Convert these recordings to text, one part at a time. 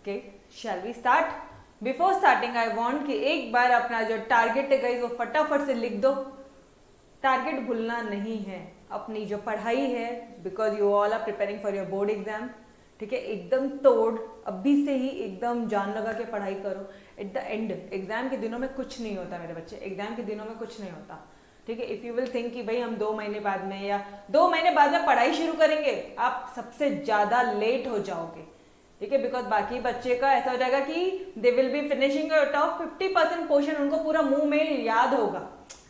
Okay, shall we start? Before starting I want कि एक बार अपना जो टारगेट है गाइस वो फटाफट से लिख दो। टारगेट भूलना नहीं है, अपनी जो पढ़ाई है, because you all are preparing for your board exam, ठीक है, एकदम तोड़ अभी से ही एकदम जान लगा के पढ़ाई करो। एट द एंड एग्जाम के दिनों में कुछ नहीं होता मेरे बच्चे, एग्जाम के दिनों में कुछ नहीं होता, ठीक है। इफ यू विल थिंक कि भाई हम 2 महीने बाद में या 2 महीने बाद में पढ़ाई शुरू करेंगे, आप सबसे ज्यादा लेट हो जाओगे, ठीक है। बिकॉज बाकी बच्चे का ऐसा हो जाएगा कि they will be finishing top 50% portion, उनको पूरा मुंह में याद होगा,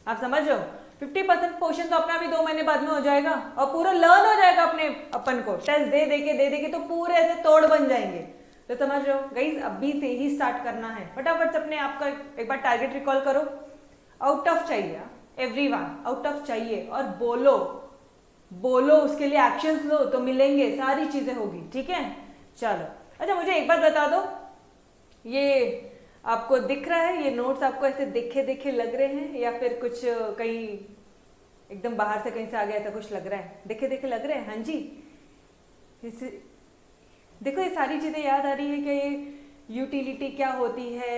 आप समझ रहे हो। 50% पोर्शन तो अपना भी 2 महीने बाद में हो जाएगा और पूरा लर्न हो जाएगा अपने अपन को, टेस्ट दे दे के तो पूरे ऐसे तोड़ बन जाएंगे। तो समझ रहे हो गाइस, अभी से ही स्टार्ट करना है, फटाफट से अपने आप का एक बार टारगेट रिकॉल करो। आउट ऑफ चाहिए, एवरीवन आउट ऑफ चाहिए, और बोलो बोलो, उसके लिए एक्शंस लो तो मिलेंगे, सारी चीजें होगी, ठीक है। चलो अच्छा, मुझे एक बात बता दो, ये आपको दिख रहा है, ये नोट्स आपको ऐसे दिखे दिखे लग रहे हैं या फिर कुछ कहीं एकदम बाहर से कहीं से आ गया ऐसा कुछ लग रहा है? दिखे दिखे लग रहे हैं? हाँ जी, देखो ये सारी चीजें याद आ रही है कि ये यूटिलिटी क्या होती है,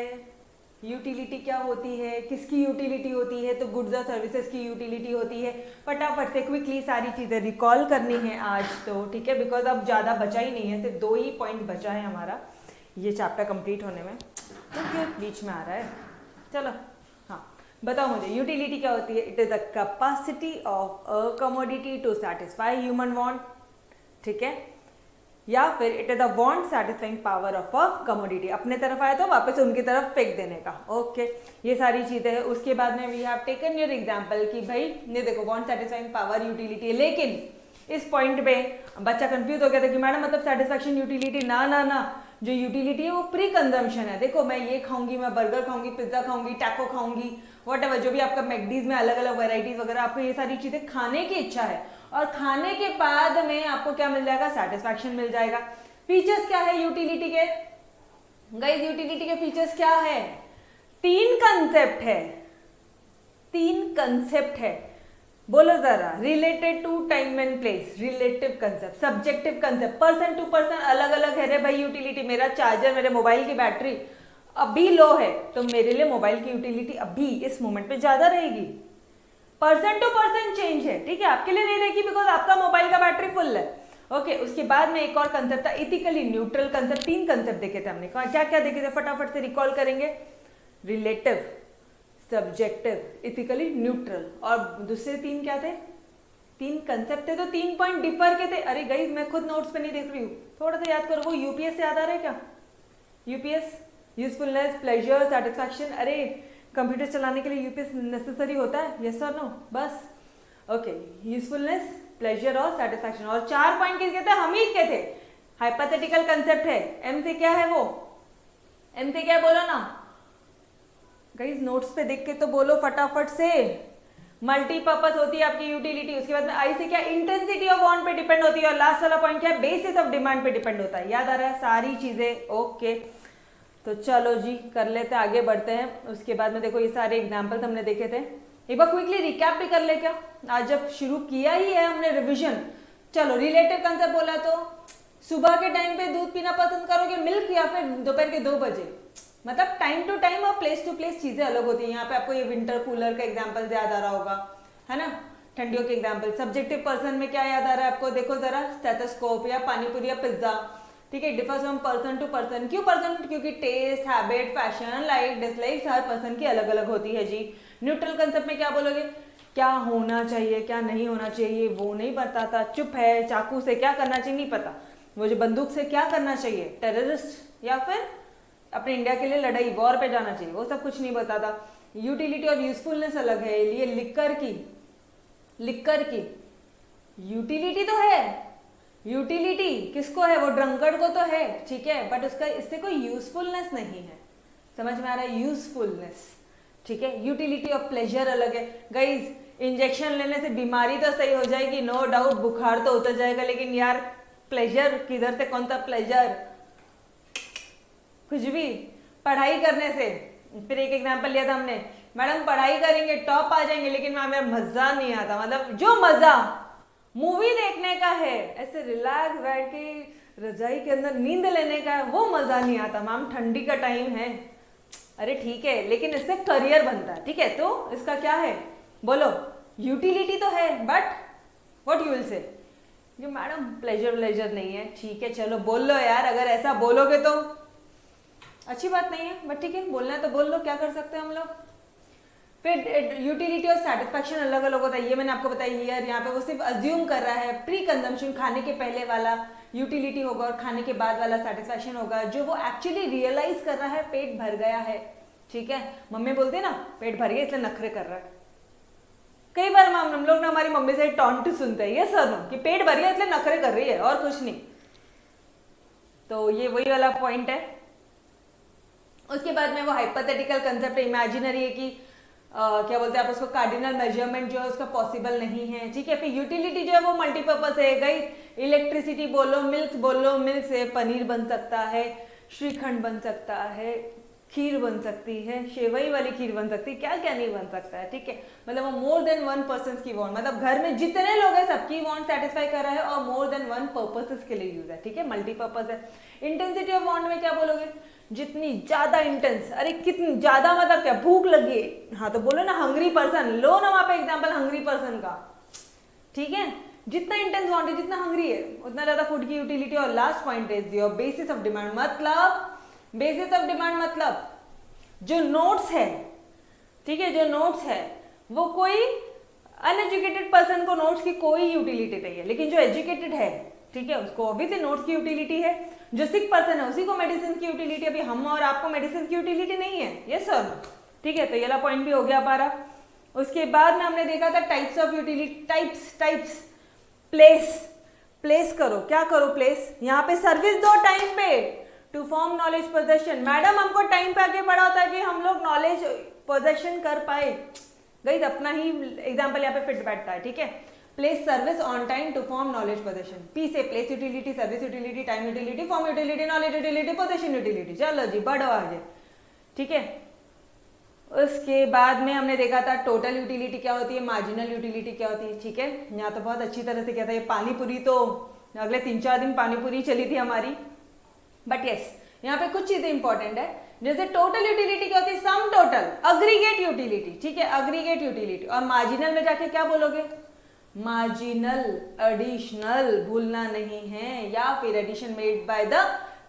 यूटिलिटी क्या होती है, किसकी यूटिलिटी होती है, तो गुड्स और सर्विसेज की यूटिलिटी होती है। फटाफट से क्विकली सारी चीज़ें रिकॉल करनी है आज तो, ठीक है, बिकॉज अब ज़्यादा बचा ही नहीं है, सिर्फ 2 ही पॉइंट बचा है हमारा ये चैप्टर कंप्लीट होने में, तो बीच में आ रहा है। चलो हाँ, बताओ मुझे यूटिलिटी क्या होती है? It is the capacity of a commodity to satisfy human want, ठीक है, या फिर it is the want satisfying power of a commodity, अपने तरफ आया तो वापस उनकी तरफ फेंक देने का। ओके, ये सारी चीजें हैं। उसके बाद में we have taken your example कि भाई ये देखो वांट सेटिस्फाइंग पावर यूटिलिटी है, लेकिन इस पॉइंट पे बच्चा कंफ्यूज हो गया था कि मैडम मतलब सेटिस्फैक्शन यूटिलिटी, ना ना ना, जो यूटिलिटी है वो प्री कंजम्पशन है। देखो मैं ये खाऊंगी, मैं बर्गर खाऊंगी, पिज्जा खाऊंगी, टैको खाऊंगी, व्हाटएवर जो भी आपका मैकडीज में अलग अलग वैरायटीज वगैरह, आपको ये सारी चीजें खाने की इच्छा है, और खाने के बाद में आपको क्या मिल जाएगा? सेटिस्फैक्शन मिल जाएगा। फीचर्स क्या है यूटिलिटी के गाइस? यूटिलिटी के फीचर्स क्या है? 3 कंसेप्ट है, 3 कंसेप्ट है, बोलो जरा। Related to time and place, relative concept, subjective concept, person to person अलग अलग है रे भाई यूटिलिटी। मेरा चार्जर, मेरे मोबाइल की बैटरी अभी लो है तो मेरे लिए मोबाइल की यूटिलिटी अभी इस मोमेंट पे ज्यादा रहेगी। पर्सन टू पर्सन चेंज है, ठीक है, आपके लिए नहीं रहेगी बिकॉज आपका मोबाइल का बैटरी फुल है। ओके, उसके बाद में एक और कंसेप्ट था इथिकली न्यूट्रल कंसेप्ट। 3 कंसेप्ट देखे थे हमने, क्या क्या देखे थे? फटाफट से रिकॉल करेंगे। रिलेटिव, सब्जेक्टिव, इथिकली न्यूट्रल, और दूसरे 3 क्या थे? 3 कंसेप्ट थे तो 3 पॉइंट डिफर के थे। अरे गाइस मैं खुद नोट्स पे नहीं देख रही हूँ, थोड़ा सा याद करो। वो यूपीएस से याद आ रहा है क्या? UPS, usefulness, pleasure, satisfaction. अरे कंप्यूटर चलाने के लिए यूपीएस नेसेसरी होता है? यस और नो? बस ओके, यूजफुलनेस, प्लेजर और सेटिस्फैक्शन, और 4 पॉइंट किसके थे? हमीद के थे। हाइपोथेटिकल कंसेप्ट है। एम से क्या है? वो एम से क्या है बोलो ना गाइस, नोट्स पे देख के तो बोलो फटाफट से। मल्टीपर्पज होती है आपकी यूटिलिटी। उसके बाद में आई से क्या? इंटेंसिटी ऑफ वांट पे डिपेंड होती है, और लास्ट वाला पॉइंट क्या है? बेसिस ऑफ डिमांड पे डिपेंड होता है। याद आ रहा है सारी चीजें? ओके, तो चलो जी कर लेते हैं, आगे बढ़ते हैं। उसके बाद में देखो ये सारे एग्जाम्पल्स हमने देखे थे, एक बार क्विकली रिकैप भी कर ले क्या? आज जब शुरू किया ही है हमने रिवीजन। चलो रिलेटिव कंसेप्ट बोला तो सुबह के टाइम पे दूध पीना पसंद करोगे, मिल्क, या फिर दोपहर के 2 बजे? मतलब टाइम टू टाइम और प्लेस टू प्लेस चीजें अलग होती है। यहाँ पे आपको ये विंटर कूलर का एग्जाम्पल याद आ रहा होगा, है ना, ठंडियों के एग्जाम्पल। सब्जेक्टिव पर्सन में क्या याद आ रहा है आपको? देखो जरा, स्टेथोस्कोप या पानीपुरी या पिज्जा, ठीक है। Differs from person to person. क्यों पर्सन? क्योंकि taste, habit, fashion, like, dislike हर पर्सन की अलग अलग होती है जी। न्यूट्रल कंसेप्ट में क्या बोलोगे? क्या होना चाहिए, क्या नहीं होना चाहिए वो नहीं बताता। चुप है। चाकू से क्या करना चाहिए नहीं पता। वो जो बंदूक से क्या करना चाहिए, टेररिस्ट या फिर अपने इंडिया के लिए लड़ाई, वॉर पे जाना चाहिए, वो सब कुछ नहीं बताता। यूटिलिटी और यूजफुलनेस अलग है। ये लिकर की यूटिलिटी तो है, यूटिलिटी किसको है? वो ड्रंकर्ड को तो है, ठीक है, बट उसका इससे कोई यूजफुलनेस नहीं है। समझ में आ रहा है? यूजफुलनेस, ठीक है। यूटिलिटी और प्लेजर अलग है गाइज। इंजेक्शन लेने से बीमारी तो सही हो जाएगी, नो डाउट, बुखार तो उतर जाएगा, लेकिन यार प्लेजर किधर से? कौन सा प्लेजर? कुछ भी। पढ़ाई करने से, फिर एक एग्जांपल लिया था हमने, मैडम पढ़ाई करेंगे टॉप आ जाएंगे, लेकिन वहां मेरा मजा नहीं आता। मतलब जो मजा मूवी देखने का है, ऐसे रिलैक्स बैठ के रजाई के अंदर नींद लेने का वो मजा नहीं आता मैम, ठंडी का टाइम है। अरे ठीक है, लेकिन इससे करियर बनता है, ठीक है। तो इसका क्या है बोलो, यूटिलिटी तो है, but what you will say जो मैडम प्लेजर नहीं है। ठीक है चलो बोल लो यार, अगर ऐसा बोलोगे तो अच्छी बात नहीं है, बट ठीक है बोलना है तो बोल लो, क्या कर सकते हैं हम लोग। फिर यूटिलिटी और सेटिस्फैक्शन अलग अलग होता है, ये मैंने आपको बताया हियर। यहाँ पे वो सिर्फ अज्यूम कर रहा है, प्री कंजम्पशन खाने के पहले वाला यूटिलिटी होगा और खाने के बाद वाला सेटिस्फैक्शन होगा, जो वो एक्चुअली रियलाइज कर रहा है पेट भर गया है। ठीक है, मम्मी बोलते हैं ना पेट भर गया इसलिए नखरे कर रहा है। कई बार हम लोग ना हमारी मम्मी से टॉन्ट सुनते हैं, ये सर नो कि पेट भर गया इसलिए नखरे कर रही है और कुछ नहीं। तो ये वही वाला पॉइंट है। उसके बाद में वो हाइपोथेटिकल कंसेप्ट इमेजिनरी है कि क्या बोलते हैं आप उसको, कार्डिनल मेजरमेंट जो है उसका पॉसिबल नहीं है। ठीक है, फिर यूटिलिटी जो है वो मल्टीपर्पज है। गई इलेक्ट्रिसिटी बोलो, मिल्क बोलो, मिल्क से पनीर बन सकता है, श्रीखंड बन सकता है, खीर बन सकती है, शेवई वाली खीर बन सकती है, क्या क्या नहीं बन सकता है। ठीक है, मतलब वो मोर देन वन पर्सन की वांट, मतलब घर में जितने लोग हैं सबकी वांट सेटिस्फाई कर रहा है और मोर देन वन पर्पसेस के लिए यूज है। ठीक है, मल्टीपर्पज है। इंटेंसिटी ऑफ वांट में क्या बोलोगे, जितनी ज्यादा इंटेंस, अरे कितनी ज्यादा मतलब क्या, भूख लगी है, हाँ तो बोलो ना हंग्री पर्सन, लो ना वहां पे एग्जांपल हंग्री पर्सन का। ठीक है, जितना इंटेंस वांट है, जितना हंग्री है, उतना ज्यादा फूड की यूटिलिटी। और last point is your basis of demand, मतलब बेसिस ऑफ डिमांड मतलब जो नोट्स है, ठीक है, जो नोट्स है वो कोई अनएजुकेटेड पर्सन को नोट्स की कोई यूटिलिटी नहीं है, लेकिन जो एजुकेटेड है, ठीक है, उसको ऑब्वियसली नोट्स की यूटिलिटी है। जो सिक पर्सन है उसी को मेडिसिन की यूटिलिटी, अभी हम और आपको मेडिसिन की यूटिलिटी नहीं है। यस सर, ठीक है, तो ये वाला पॉइंट भी हो गया हमारा। उसके बाद में हमने देखा था types of utility, types place करो, क्या करो प्लेस, यहाँ पे सर्विस दो टाइम पे to form knowledge possession. Madam हमको टाइम पे आगे पढ़ा होता है कि हम लोग नॉलेज पोजेशन कर पाए। गाइस अपना ही एग्जांपल यहाँ पे फिट बैठता है। ठीक है, place service on time to form knowledge possession. P से place utility, service utility, time utility, form utility, knowledge utility, possession utility. चलो जी बढ़ो आगे। ठीक है, उसके बाद में हमने देखा था टोटल यूटिलिटी क्या होती है, मार्जिनल यूटिलिटी क्या होती है। ठीक है, यहाँ तो बहुत अच्छी तरह से क्या था, ये पानीपुरी तो अगले 3-4 दिन पानीपुरी चली थी हमारी। बट यस, यहाँ पे कुछ चीजें इंपॉर्टेंट है, जैसे टोटल यूटिलिटी क्या होती है, सम टोटल, अग्रीगेट यूटिलिटी। ठीक है, अग्रीगेट यूटिलिटी। और मार्जिनल में जाके क्या बोलोगे, मार्जिनल, एडिशनल भूलना नहीं है, या फिर addition made by the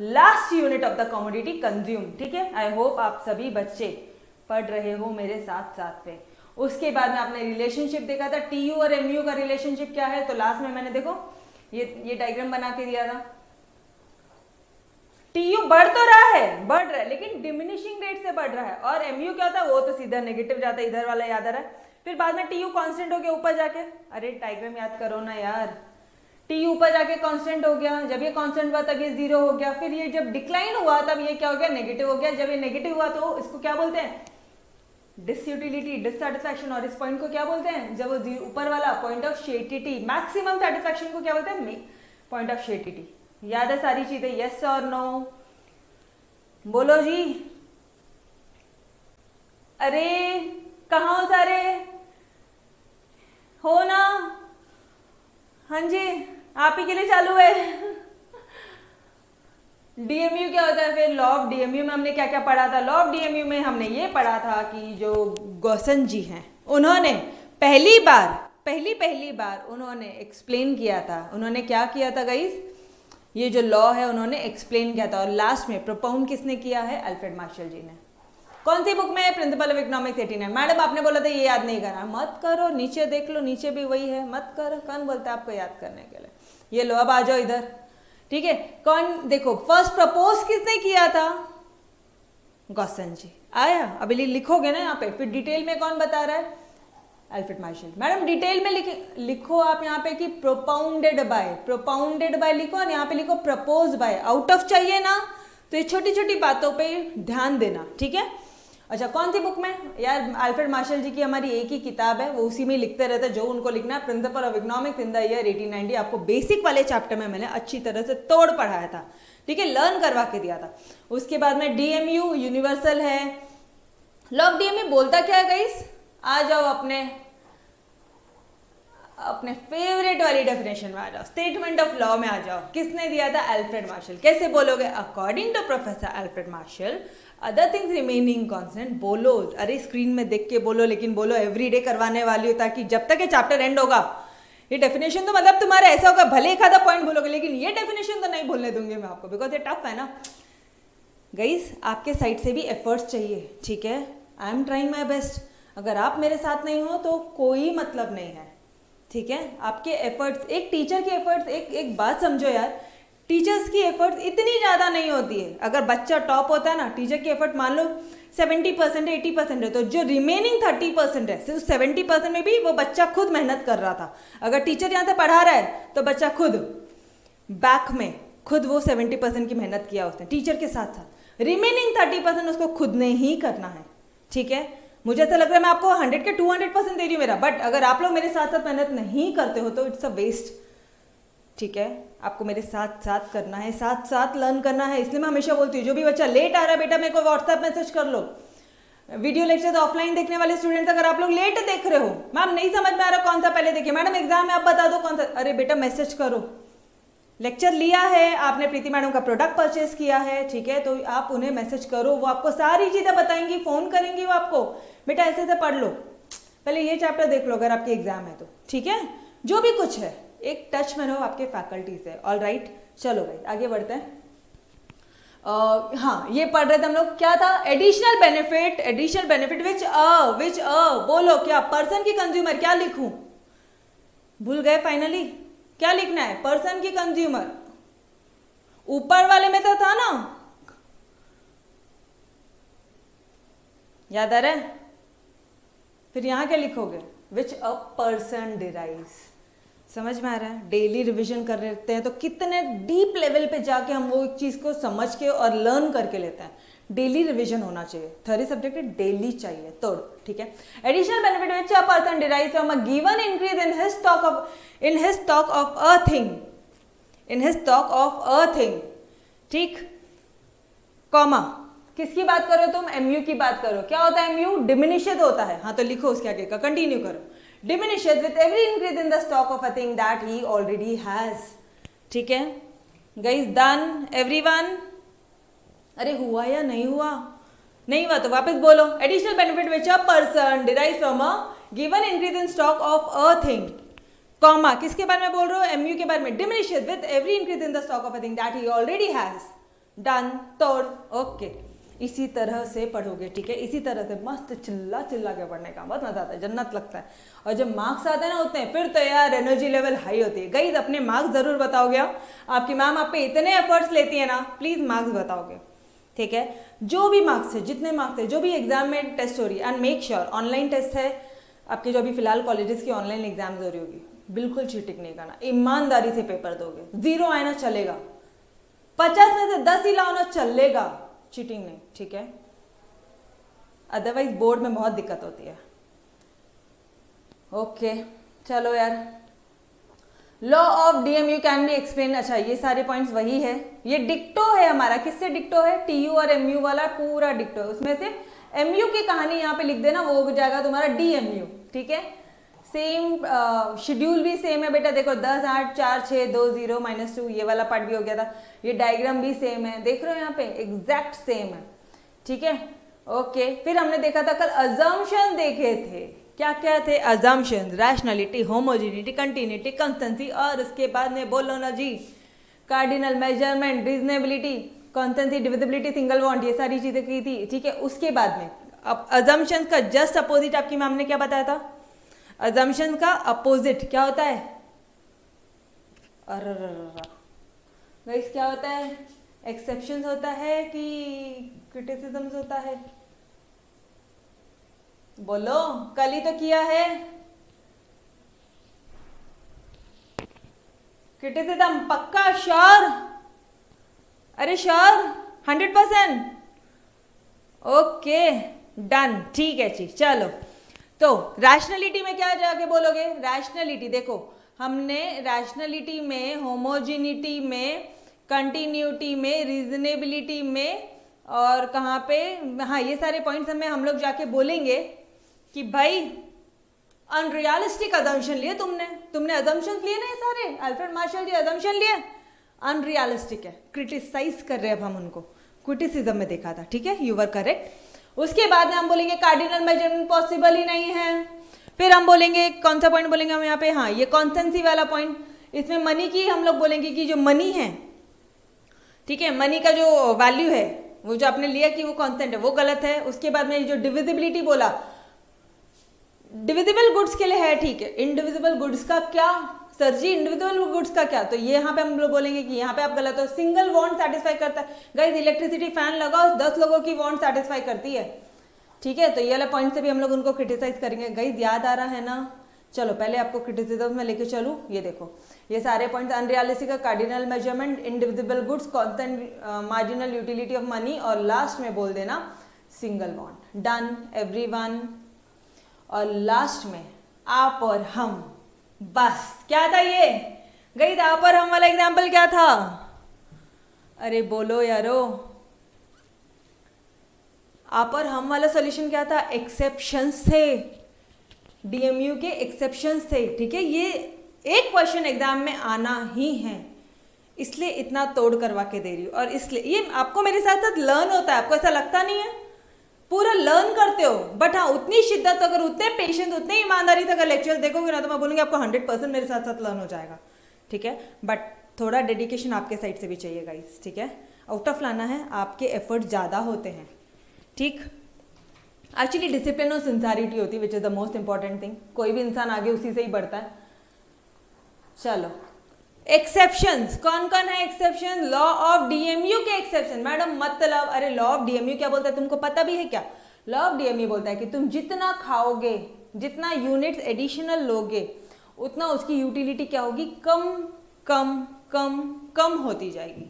last unit of the commodity consume. ठीक है, आई होप आप सभी बच्चे पढ़ रहे हो मेरे साथ साथ पे। उसके बाद में आपने रिलेशनशिप देखा था, टीयू और एमयू का रिलेशनशिप क्या है। तो लास्ट में मैंने देखो ये डायग्राम बना के दिया था। टीयू बढ़ तो रहा है लेकिन डिमिनिशिंग रेट से बढ़ रहा है, और एमयू क्या होता है, वो तो सीधा नेगेटिव जाता है, इधर वाला याद आ रहा है। फिर बाद में टीयू कांस्टेंट हो गया ऊपर जाके, अरे डायग्राम याद करो ना यार, टीयू ऊपर जाके कांस्टेंट हो गया, जब ये कांस्टेंट हुआ तब ये 0 हो गया, फिर ये जब डिक्लाइन हुआ तब ये क्या हो गया, नेगेटिव हो गया। जब ये नेगेटिव हुआ तो इसको क्या बोलते हैं, डिसयूटिलिटी, डिससैटिस्फैक्शन। और इस पॉइंट को क्या बोलते हैं, जब वो ऊपर वाला पॉइंट ऑफ शेटिटी, मैक्सिमम सैटिस्फैक्शन को क्या बोलते हैं, पॉइंट ऑफ शेटिटी। याद है सारी चीजें, यस और नो, बोलो जी। अरे कहाँ हो सारे, हो ना, हाँ जी आप ही के लिए चालू है। डीएमयू क्या होता है, फिर लॉ ऑफ डीएमयू में हमने क्या क्या पढ़ा था। लॉ ऑफ डीएमयू में हमने ये पढ़ा था कि जो गॉसन जी हैं उन्होंने पहली बार उन्होंने एक्सप्लेन किया था। उन्होंने क्या किया था गाइस, ये जो लॉ है उन्होंने एक्सप्लेन किया था, और लास्ट में प्रोपाउंड किसने किया है, अल्फ्रेड मार्शल जी ने। कौन सी बुक में है, प्रिंसिपल ऑफ इकोनॉमिक्स 89। मैडम आपने बोला था ये याद नहीं करना, मत करो, नीचे देख लो, नीचे भी वही है, मत करो, कौन बोलता है आपको याद करने के लिए। ये लो अब आ जाओ इधर। ठीक है, कौन, देखो फर्स्ट प्रपोज किसने किया था, गॉसन जी। आया, अभी लिखोगे ना यहाँ पे, फिर डिटेल में कौन बता रहा है, अल्फ्रेड मार्शल। मैडम डिटेल में लिखो आप यहाँ पे कि प्रोपाउंडेड बाय लिखो, और यहाँ पे लिखो प्रपोज बाय। आउट ऑफ चाहिए ना, तो ये छोटी छोटी बातों पे ध्यान देना। ठीक है, अच्छा कौन सी बुक में यार, अल्फ्रेड मार्शल जी की हमारी एक ही किताब है, वो उसी में लिखते रहते हैं जो उनको लिखना है, principle of economics in the year 1890। आपको बेसिक वाले चैप्टर में मैंने अच्छी तरह से तोड़ पढ़ाया था। ठीक है, लर्न करवा के दिया था। उसके बाद में डीएमयू यूनिवर्सल है। लॉ ऑफ डीएमयू बोलता क्या है गाइस, आ जाओ अपने अपने फेवरेट वाली डेफिनेशन में आ जाओ, स्टेटमेंट ऑफ लॉ में आ जाओ। किसने दिया था? Alfred Marshall. कैसे बोलोगे? According to professor Alfred Marshall other things remaining constant. बोलो, अरे स्क्रीन में देख के बोलो, लेकिन बोलो एवरीडे करवाने वाली हो, ताकि जब तक ये चैप्टर एंड होगा ये डेफिनेशन तो मतलब तुम्हारा ऐसा होगा, भले एक आधा पॉइंट बोलोगे लेकिन ये डेफिनेशन तो नहीं भूलने दूंगी मैं आपको, बिकॉज ये टफ है ना गाइस। आपके साइड से भी एफर्ट्स चाहिए, ठीक है। I am trying my best. अगर आप मेरे साथ नहीं हो तो कोई मतलब नहीं है, ठीक है। आपके एफर्ट्स, एक टीचर के एफर्ट्स, एक बात समझो यार, टीचर्स की एफर्ट्स इतनी ज़्यादा नहीं होती है। अगर बच्चा टॉप होता है ना, टीचर की एफर्ट मान लो 70% है, 80% है, तो जो रिमेनिंग 30% है, सिर्फ 70% में भी वो बच्चा खुद मेहनत कर रहा था। अगर टीचर यहाँ से पढ़ा रहा है तो बच्चा खुद बैक में खुद वो 70% की मेहनत किया उसने टीचर के साथ साथ। रिमेनिंग 30% उसको खुद ने ही करना है, ठीक है। मुझे ऐसा लग रहा है मैं आपको 100 के 200% दे रही हूँ मेरा, बट अगर आप लोग मेरे साथ साथ मेहनत नहीं करते हो तो इट्स अ वेस्ट, ठीक है। आपको मेरे साथ साथ करना है, साथ साथ लर्न करना है। इसलिए मैं हमेशा बोलती हूँ जो भी बच्चा लेट आ रहा है बेटा मेरे को व्हाट्सएप मैसेज कर लो। वीडियो लेक्चर ऑफलाइन देखने वाले स्टूडेंट्स, अगर आप लोग लेट देख रहे हो, मैम नहीं समझ में आ रहा कौन सा पहले देखिए, मैडम एग्जाम में आप बता दो कौन सा, अरे बेटा मैसेज करो। लेक्चर लिया है आपने, प्रीति मैडम का प्रोडक्ट परचेज किया है, ठीक है, तो आप उन्हें मैसेज करो, वो आपको सारी चीज़ें बताएंगी, फ़ोन करेंगी वो आपको, बेटा ऐसे ऐसे पढ़ लो, पहले ये चैप्टर देख लो अगर आपकी एग्जाम है तो, ठीक है। जो भी कुछ है एक टच में रहो आपके फैकल्टी से। ऑल राइट, चलो भाई आगे बढ़ते हैं। हाँ, ये पढ़ रहे थे हम लोग, क्या था? एडिशनल बेनिफिट, एडिशनल बेनिफिट विच बोलो क्या? पर्सन की कंज्यूमर, क्या लिखूं? भूल गए फाइनली? क्या लिखना है? पर्सन की कंज्यूमर। ऊपर वाले में तो था ना, याद आ रहा है? फिर यहां क्या लिखोगे? विच अ पर्सन डिराइव्स। समझ में आ रहा है? डेली रिवीजन कर लेते हैं तो कितने डीप लेवल पे जाके हम वो एक चीज को समझ के और लर्न करके लेते हैं। डेली रिवीजन होना चाहिए, थ्योरी सब्जेक्ट डेली चाहिए, तो ठीक है। Additional benefit which a person derives from a given increase in his stock of a thing, in his stock of a thing, ठीक, कॉमा, किसकी बात करो तुम? एमयू की बात करो। क्या होता है एमयू? डिमिनिशेड होता है। हाँ तो लिखो उसके आगे का, कंटिन्यू करो। Diminishes with every increase in the stock of a thing that he already has, ठीक है guys, done everyone? अरे हुआ या नहीं हुआ? नहीं हुआ तो वापस बोलो। Additional benefit which a person derives from a given increase in stock of a thing, comma, किसके बारे में बोल रहे हो? MU के बारे में। Diminishes with every increase in the stock of a thing that he already has, done, तोड़, ओके। इसी तरह से पढ़ोगे, ठीक है, इसी तरह से मस्त चिल्ला चिल्ला के पढ़ने का बहुत मजा आता है, जन्नत लगता है। और जब मार्क्स आते हैं ना उतने, फिर तो यार एनर्जी लेवल हाई होती है। गाइस अपने मार्क्स जरूर बताओगे, आपकी मैम आप पे इतने एफर्ट्स लेती है ना, प्लीज मार्क्स बताओगे, ठीक है। जो भी मार्क्स है, जितने मार्क्स है, जो भी एग्जाम में टेस्ट हो रही है, and make sure online test है आपके, जो अभी फिलहाल कॉलेजेस की ऑनलाइन एग्जाम्स हो रही होगी, बिल्कुल चीटिंग नहीं करना, ईमानदारी से पेपर दोगे। 0 आना चलेगा, 50 में से 10 ही लाना चलेगा, चीटिंग नहीं, ठीक है। अदरवाइज बोर्ड में बहुत दिक्कत होती है। ओके चलो यार, law of DMU can be explain. अच्छा ये सारे पॉइंट्स वही है, ये डिक्टो है हमारा। किससे डिक्टो है? टीयू और एमयू वाला पूरा डिक्टो है। उसमें से एमयू की कहानी यहाँ पे लिख देना, वो हो जाएगा तुम्हारा डीएमयू, ठीक है। सेम शेड्यूल भी सेम है बेटा, देखो 10, 8, 4, 6, 2, 0, -2, ये वाला पार्ट भी हो गया था। ये डायग्राम भी सेम है, देख रहे हो यहाँ पे एग्जैक्ट सेम है, ठीक है। ओके, फिर हमने देखा था कल अजम्पशन देखे थे। क्या क्या थे assumption? Rationality, homogeneity, continuity, consistency, और उसके बाद में बोलो ना जी, cardinal measurement, reasonability, consistency, divisibility, single bond, ये सारी चीजें की थी, ठीक है। उसके बाद में अब अजम्पशन का जस्ट अपोजिट आपकी मैम ने क्या बताया था? अजम्पशन का अपोजिट क्या होता है? गाइस क्या होता है? एक्सेप्शंस होता है कि क्रिटिसिज्म्स होता है? बोलो, कल ही तो किया है क्रिटिसिज्म, पक्का? श्योर? अरे श्योर 100%? ओके डन, ठीक है जी। चलो तो रैशनैलिटी में क्या जाके बोलोगे? रैशनैलिटी देखो, हमने रैशनैलिटी में, होमोजेनिटी में, कंटिन्यूटी में, रीजनेबिलिटी में, और कहाँ पे, हाँ ये सारे पॉइंट्स हमें हम लोग जाके बोलेंगे कि भाई अनरियलिस्टिक अजम्पशन लिए तुमने अजम्पशन लिए ना, ये सारे अल्फ्रेड मार्शल जी अजम्पशन लिए, अनरियलिस्टिक है, क्रिटिसाइज कर रहे हैं अब हम उनको, क्रिटिसिज्म में देखा था, ठीक है, यू वर करेक्ट। उसके बाद में हम बोलेंगे कार्डिनल मेजरमेंट पॉसिबल ही नहीं है। फिर हम बोलेंगे कौन सा पॉइंट बोलेंगे हम यहाँ पे, हाँ ये कॉन्स्टेंसी वाला पॉइंट, इसमें मनी की हम लोग बोलेंगे कि जो मनी है, ठीक है, मनी का जो वैल्यू है वो जो आपने लिया कि वो कांस्टेंट है वो गलत है। उसके बाद में जो डिविजिबिलिटी बोला, डिविजिबल गुड्स के लिए है, ठीक है, इनडिविजिबल गुड्स का क्या सर जी, इंडिविजुअल गुड्स का क्या, तो ये यहाँ पे हम लोग बोलेंगे कि यहाँ पे आप गलत हो। सिंगल वांट सेटिस्फाई करता है गाइस, इलेक्ट्रिसिटी फैन लगाओ 10 लोगों की वांट सेटिस्फाई करती है, ठीक है, तो ये वाला पॉइंट से भी हम लोग उनको क्रिटिसाइज करेंगे। गाइस याद आ रहा है ना, चलो पहले आपको क्रिटिसिज्म में लेके चलूँ, ये देखो ये सारे पॉइंट्स, अनरियलिस्टिक का cardinal measurement, indivisible goods, constant marginal utility of money, और लास्ट में बोल देना सिंगल बॉन्ड। Done everyone. और लास्ट में आप और हम, बस क्या था ये गई, आप और हम वाला एग्जाम्पल क्या था, अरे बोलो यारो, आप और हम वाला सॉल्यूशन क्या था, एक्सेप्शंस थे, डीएमयू के एक्सेप्शंस थे, ठीक है, ये एक क्वेश्चन एग्जाम में आना ही है, इसलिए इतना तोड़ करवा के दे रही हूँ। और इसलिए ये आपको मेरे साथ साथ लर्न होता है, आपको ऐसा लगता नहीं है, पूरा लर्न करते हो, बट हाँ उतनी शिद्दत, अगर उतने पेशेंस, उतने ईमानदारी से अगर लेक्चर्स देखोगे ना, तो मैं बोलूँगी आपको 100% मेरे साथ साथ लर्न हो जाएगा, ठीक है, बट थोड़ा डेडिकेशन आपके साइड से भी चाहिए गाइस, ठीक है, आउट ऑफ लाना है, आपके एफर्ट ज़्यादा होते हैं, ठीक। एक्चुअली डिसिप्लिन और सिंसियरिटी होती है which is the most important thing, कोई भी इंसान आगे उसी से ही बढ़ता है। चलो एक्सेप्शंस, कौन कौन है एक्सेप्शन, लॉ ऑफ डीएमयू के एक्सेप्शन, मैडम मतलब अरे लॉ ऑफ डीएमयू क्या बोलता है तुमको पता भी है क्या, लॉ ऑफ डीएमयू बोलता है कि तुम जितना खाओगे, जितना यूनिट्स एडिशनल लोगे, उतना उसकी यूटिलिटी क्या होगी, कम कम कम कम होती जाएगी,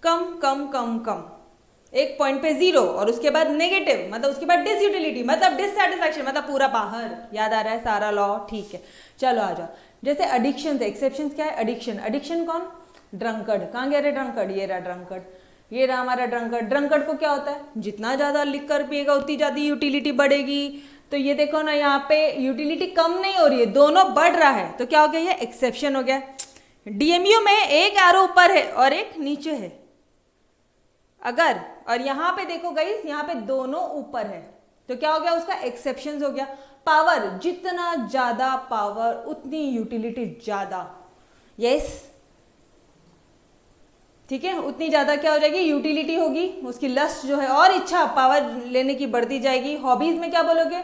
कम कम कम कम, एक पॉइंट पे जीरो और उसके बाद नेगेटिव, मतलब उसके बाद डिसयूटिलिटी, मतलब डिससेटिस्फैक्शन, मतलब पूरा बाहर। याद आ रहा है सारा लॉ, ठीक है, चलो आ जाओ। जैसे एडिक्शन है, एक्सेप्शन क्या है, एडिक्शन, एडिक्शन कौन, ड्रंकर्ड, कहाँ गया रे ड्रंकर्ड, ये रहा ड्रंकर्ड, ये रहा हमारा ड्रंकर्ड। ड्रंकर्ड को क्या होता है, जितना ज़्यादा लिकर पिएगा उतनी ज़्यादा यूटिलिटी बढ़ेगी, तो ये देखो ना यहाँ पे यूटिलिटी कम नहीं हो रही है, दोनों बढ़ रहा है, तो क्या हो गया, ये एक्सेप्शन हो गया। डीएमयू में एक एरो ऊपर है और एक नीचे है, अगर, और यहाँ पे देखो गाइस, यहाँ पे दोनों ऊपर है, तो क्या हो गया, उसका एक्सेप्शन हो गया। पावर, जितना ज्यादा पावर उतनी यूटिलिटी ज्यादा, यस, ठीक है, उतनी ज्यादा क्या हो जाएगी, यूटिलिटी होगी, उसकी लस्ट जो है और इच्छा पावर लेने की बढ़ती जाएगी। हॉबीज में क्या बोलोगे,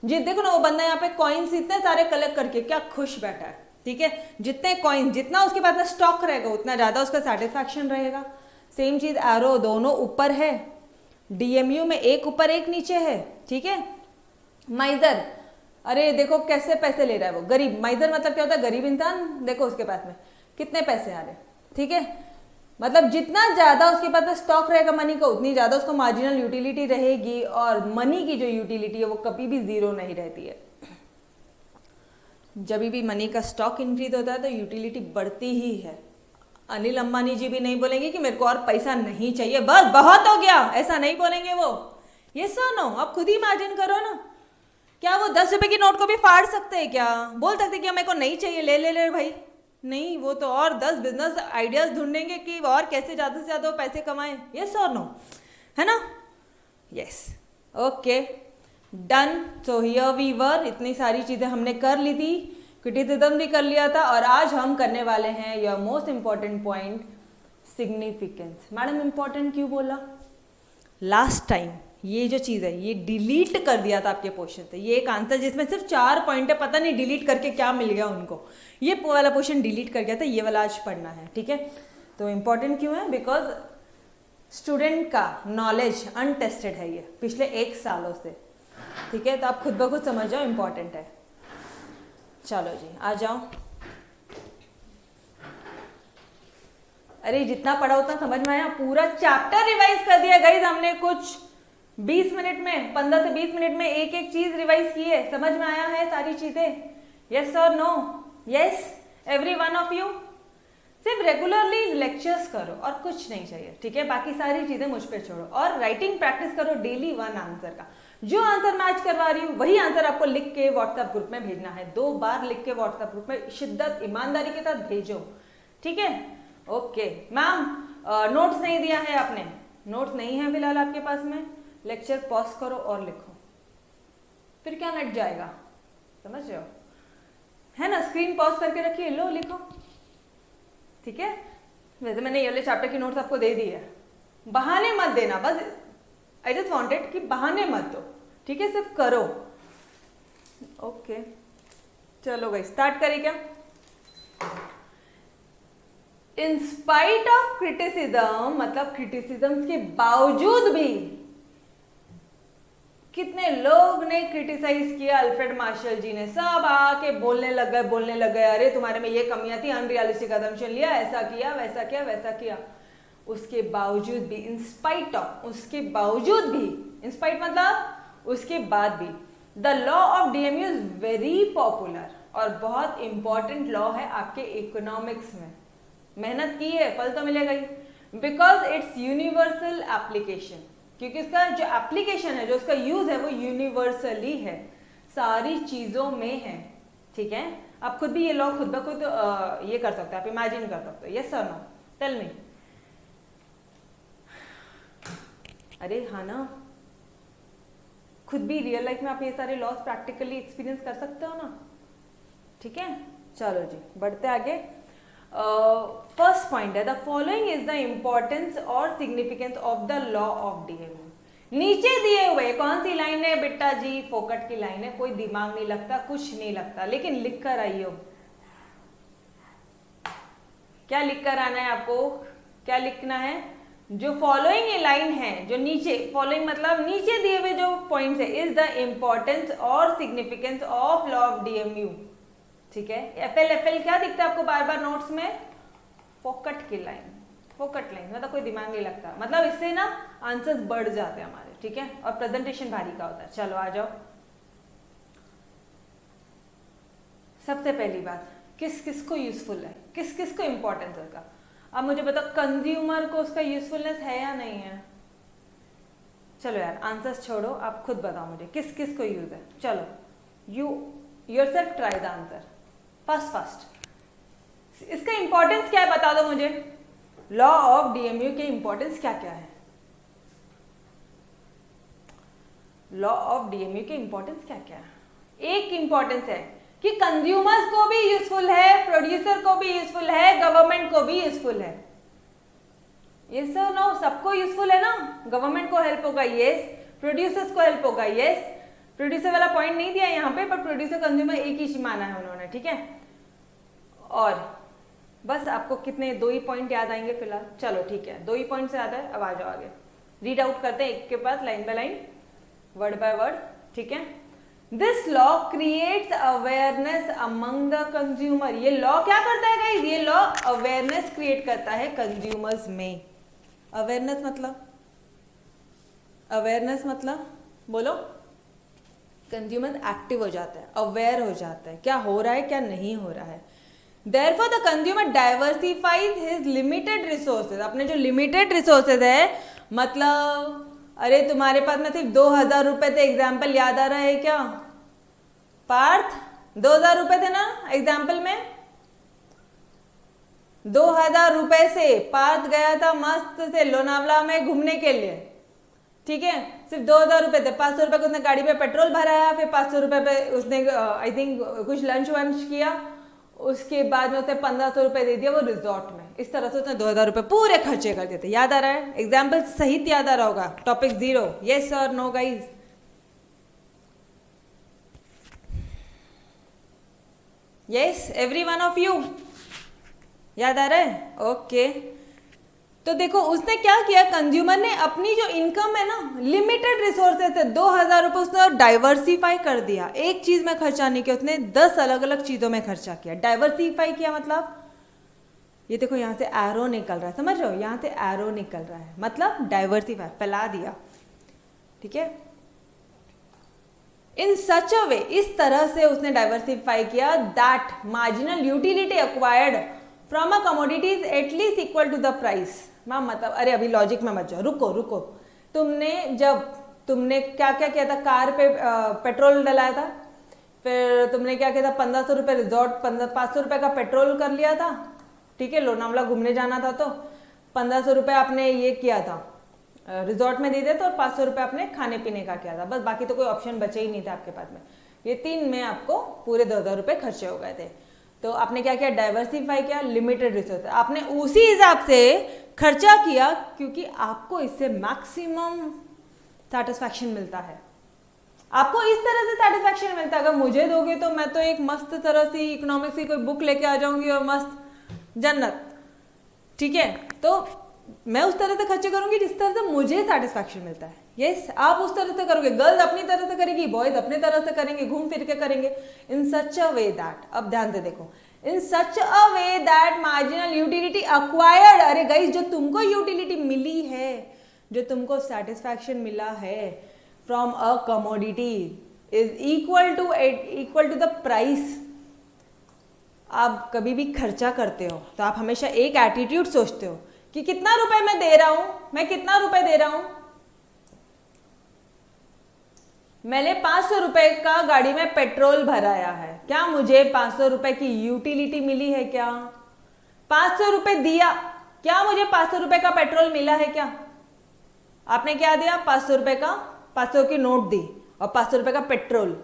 जी देखो ना वो बंदा यहाँ पे कॉइन्स इतने सारे कलेक्ट करके क्या खुश बैठा है, ठीक है, जितने कॉइन, जितना उसके पास में स्टॉक रहेगा उतना ज्यादा उसका सेटिस्फैक्शन रहेगा। सेम चीज एरो, दोनों ऊपर है, डीएमयू में एक ऊपर एक नीचे है, ठीक है। माइजर, अरे देखो कैसे पैसे ले रहा है वो, गरीब, माइजर मतलब क्या होता है, गरीब इंसान, देखो उसके पास में कितने पैसे आ रहे, ठीक है, मतलब जितना ज्यादा उसके पास में स्टॉक रहेगा मनी का, उतनी ज्यादा उसको मार्जिनल यूटिलिटी रहेगी, और मनी की जो यूटिलिटी है वो कभी भी जीरो नहीं रहती है। जब भी मनी का स्टॉक इंक्रीज होता है तो यूटिलिटी बढ़ती ही है। अनिल अंबानी जी भी नहीं बोलेंगे कि मेरे को और पैसा नहीं चाहिए, बस बहुत हो गया, ऐसा नहीं बोलेंगे वो। ये सुनो, आप खुद ही इमेजिन करो ना, क्या वो 10 रुपए की नोट को भी फाड़ सकते हैं क्या, बोल सकते हैं कि मेरे को नहीं चाहिए, ले ले ले भाई, नहीं, वो तो और 10 बिजनेस आइडियाज ढूंढेंगे कि और कैसे ज़्यादा से ज़्यादा पैसे कमाएं। यस और नो, है ना, yes, okay, done. So here we were, इतनी सारी चीज़ें हमने कर ली थी, क्रिटिसिज्म भी कर लिया था, और आज हम करने वाले हैं your most important point, significance. Madam important क्यों बोला, लास्ट टाइम ये जो चीज़ है ये डिलीट कर दिया था आपके पोर्शन से, ये एक आंसर जिसमें सिर्फ 4 पॉइंट है, पता नहीं डिलीट करके क्या मिल गया उनको, ये वाला पोर्शन डिलीट कर गया था, ये वाला आज पढ़ना है, ठीक है। तो इंपॉर्टेंट क्यों है, बिकॉज स्टूडेंट का नॉलेज अनटेस्टेड है ये पिछले 1 सालों से, ठीक है, तो आप खुद ब खुद समझ जाओ इंपॉर्टेंट है। चलो जी आ जाओ, अरे जितना पढ़ा उतना समझ में आया, पूरा चैप्टर रिवाइज कर दिया गाइस हमने, कुछ 20 मिनट में, 15 से 20 मिनट में एक एक चीज रिवाइज की है, समझ में आया है सारी चीजें, यस और no, yes every one of you. सिर्फ रेगुलरली लेक्चर्स करो और कुछ नहीं चाहिए, ठीक है, बाकी सारी चीजें मुझ पे छोड़ो, और राइटिंग प्रैक्टिस करो डेली 1 आंसर का, जो आंसर मैच करवा रही हूँ वही आंसर आपको लिख के व्हाट्सएप ग्रुप में भेजना है। 2 बार लिख के व्हाट्सएप ग्रुप में शिद्दत ईमानदारी के साथ भेजो, ठीक है। ओके मैम, नोट्स नहीं दिया है आपने, नोट्स नहीं है फिलहाल आपके पास में, लेक्चर पॉज करो और लिखो, फिर क्या नेट जाएगा, समझ रहे हो, है ना। स्क्रीन पॉज करके रखिए, लो लिखो, ठीक है। वैसे मैंने ये वाले चैप्टर की नोट्स आपको दे दी है, बहाने मत देना, बस आई जस्ट वांटेड कि बहाने मत दो, ठीक है, सिर्फ करो। ओके चलो गाइस स्टार्ट करें क्या। इन स्पाइट ऑफ क्रिटिसिज्म, मतलब क्रिटिसिज्म के बावजूद भी कितने लोग ने क्रिटिसाइज किया अल्फ्रेड मार्शल जी ने, सब आके बोलने लग गए, अरे तुम्हारे में ये कमियां थी, अनरियलिस्टिक असम्पशन लिया, ऐसा किया वैसा किया वैसा किया। उसके बावजूद भी, इन स्पाइट ऑफ, उसके बावजूद भी, इन स्पाइट मतलब उसके बाद भी, the law of DMU is very popular, और बहुत इंपॉर्टेंट लॉ है आपके इकोनॉमिक्स में। मेहनत की है, फल तो मिलेगा ही, बिकॉज इट्स यूनिवर्सल एप्लीकेशन, क्योंकि इसका जो एप्लीकेशन है, जो उसका यूज है वो यूनिवर्सली है, सारी चीजों में है, ठीक है। आप खुद भी ये लॉ खुद ब खुद ये कर सकते हो, आप इमेजिन कर सकते हो। यस और नो, टेल मी। अरे हाँ ना, खुद भी रियल लाइफ में आप ये सारे लॉस प्रैक्टिकली एक्सपीरियंस कर सकते हो ना, ठीक है। चलो जी बढ़ते आगे। फर्स्ट पॉइंट है, the following is the importance और significance of the law of DMU. नीचे दिए हुए कौन सी लाइन है बेटा जी, फोकट की लाइन है, कोई दिमाग नहीं लगता, कुछ नहीं लगता, लेकिन लिख कर आइयो। क्या लिख कर आना है आपको, क्या लिखना है, जो फॉलोइंग ये लाइन है, जो नीचे, फॉलोइंग मतलब नीचे दिए हुए जो पॉइंट्स है, इज द इंपॉर्टेंस और significance of law of DMU, ठीक है। एफएल क्या दिखता है आपको बार बार नोट्स में, फोकट की लाइन, फोकट लाइन मतलब कोई दिमाग नहीं लगता, मतलब इससे ना आंसर्स बढ़ जाते हैं हमारे, ठीक है, और प्रेजेंटेशन भारी का होता है। चलो आ जाओ। सबसे पहली बात, किस किस को यूजफुल है, किस किस को इंपॉर्टेंस है उसका। अब मुझे बताओ कंज्यूमर को उसका यूजफुलनेस है या नहीं है। चलो यार आंसर्स छोड़ो, आप खुद बताओ मुझे किस किस को यूज है। चलो you yourself try the answer first. इसका इंपॉर्टेंस क्या है बता दो मुझे, लॉ ऑफ डीएमयू के इंपॉर्टेंस क्या क्या है, लॉ ऑफ डीएमयू के इंपॉर्टेंस क्या क्या है। एक इंपॉर्टेंस है कि कंज्यूमर्स को भी यूजफुल है, प्रोड्यूसर को भी यूजफुल है, गवर्नमेंट को भी यूजफुल है। ये सर नो, सबको यूजफुल है ना, गवर्नमेंट को हेल्प होगा, यस, प्रोड्यूसर्स को हेल्प होगा, यस। प्रोड्यूसर वाला पॉइंट नहीं दिया यहाँ पे, पर प्रोड्यूसर कंज्यूमर एक ही माना है उन्होंने, ठीक है। और बस आपको कितने, 2 ही पॉइंट याद आएंगे फिलहाल। चलो ठीक है, 2 ही पॉइंट से याद है, अब आ जाओ आगे, रीड आउट करते हैं एक के बाद, line by line, word by word, ठीक है। This law creates awareness among the consumer. ये लॉ क्या करता है गाइस, ये लॉ अवेयरनेस क्रिएट करता है कंज्यूमर्स में। अवेयरनेस मतलब, अवेयरनेस मतलब बोलो, कंज्यूमर एक्टिव हो जाता है, अवेयर हो जाता है क्या हो रहा है क्या नहीं हो रहा है। Therefore the consumer diversifies his limited resources। अपने जो लिमिटेड रिसोर्सेज है, मतलब अरे तुम्हारे पास में सिर्फ 2000 रुपए थे, एग्जाम्पल याद आ रहा है क्या पार्थ, 2000 रुपए थे ना एग्जाम्पल में, 2000 रुपए से पार्थ गया था मस्त से लोनावला में घूमने के लिए, ठीक है। सिर्फ 2000 रुपए थे, 500 रुपए को उसने गाड़ी पे पेट्रोल भराया, फिर 500 रुपए पे उसने आई थिंक कुछ लंच वंच किया, उसके बाद में उसने 1500 रुपए दे दिया वो रिजॉर्ट में। इस तरह से उसने 2000 रुपए पूरे खर्चे कर दिए थे। याद आ रहा है, एग्जाम्पल सहित याद आ रहा होगा, टॉपिक 0, यस और no guys. Yes every one of you, याद आ रहा है, ओके। तो देखो उसने क्या किया, कंज्यूमर ने अपनी जो इनकम है ना, लिमिटेड रिसोर्सेज थे, 2000 रुपए उसने डाइवर्सिफाई कर दिया, एक चीज में खर्चा नहीं किया उसने, 10 अलग अलग चीजों में खर्चा किया। डाइवर्सिफाई किया मतलब ये देखो यहाँ से एरो निकल रहा है, समझ रहे हो, यहाँ से एरो निकल रहा है, मतलब डाइवर्सिफाई, फैला दिया, ठीक है। इन सच अ वे, इस तरह से उसने डाइवर्सिफाई किया that marginal utility acquired from a commodity is at least equal to the price. Ma'am मतलब अरे अभी लॉजिक में मत जाओ, रुको रुको, तुमने जब तुमने क्या क्या किया था, कार पे पेट्रोल डलाया था, फिर तुमने क्या किया था, 1500 रुपये रिजॉर्ट, 500 रुपये का पेट्रोल कर लिया था, ठीक है, लोनावला घूमने जाना था तो 1500 रुपये आपने ये किया था रिजॉर्ट में दे दिया था, और 500 रुपये आपने खाने पीने का किया था, बस बाकी तो कोई ऑप्शन बचे ही नहीं था आपके पास में। ये 3 में आपको पूरे 2000 रुपये खर्चे हो गए थे। तो आपने क्या किया, डाइवर्सिफाई किया, लिमिटेड रिसोर्स, आपने उसी हिसाब से खर्चा किया क्योंकि आपको इससे मैक्सिमम सेटिस्फैक्शन मिलता है। आपको इस तरह से सेटिस्फैक्शन मिलता है, अगर मुझे दोगे तो मैं तो एक मस्त तरह से इकोनॉमिक्स की कोई बुक लेके आ जाऊंगी और मस्त जन्नत, ठीक है। तो मैं उस तरह से खर्चे करूंगी जिस तरह से मुझे सेटिस्फैक्शन मिलता है। यस, आप उस तरह से करोगे, गर्ल्स अपनी तरह से करेगी, बॉयज अपने तरह से करेंगे, घूम फिर के करेंगे, इन सच अ वे दैट, अब ध्यान से देखो, in such a way that marginal utility acquired, अरे गाइस जो तुमको यूटिलिटी मिली है, जो तुमको सेटिस्फैक्शन मिला है from a commodity is equal to the price. आप कभी भी खर्चा करते हो तो आप हमेशा एक एटीट्यूड सोचते हो कि कितना रुपए मैं दे रहा हूं, मैं कितना रुपए दे रहा हूं, मैंने 500 रुपए का गाड़ी में पेट्रोल भराया है, क्या मुझे 500 रुपए की यूटिलिटी मिली है, क्या 500 रुपए दिया, क्या मुझे 500 रुपए का पेट्रोल मिला है, क्या आपने क्या दिया, 500 रुपए का 500 की नोट दी और 500 रुपए का पेट्रोल।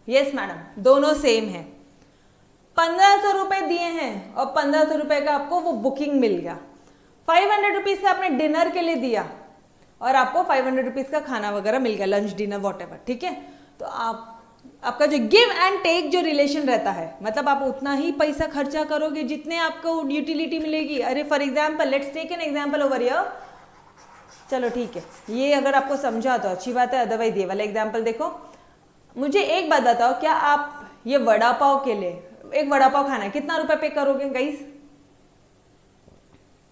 यस मैडम, दोनों सेम है, 1500 रुपए दिए हैं और 1500 रुपए का आपको वो बुकिंग मिल गया, 500 रुपीज का आपने डिनर के लिए दिया और आपको 500 रुपीज का खाना वगैरह मिल गया, लंच डिनर वॉटेवर, ठीक है। तो आपका जो गिव एंड टेक जो रिलेशन रहता है, मतलब आप उतना ही पैसा खर्चा करोगे जितने आपको यूटिलिटी मिलेगी। अरे for example, let's take an example over here, चलो ठीक है, ये अगर आपको समझा तो अच्छी बात है, अदरवाइज ये वाला एग्जाम्पल देखो। मुझे एक बात बताओ, क्या आप ये वड़ा पाव के लिए, एक वड़ा पाव खाना है, कितना रुपए पे करोगे गाइस?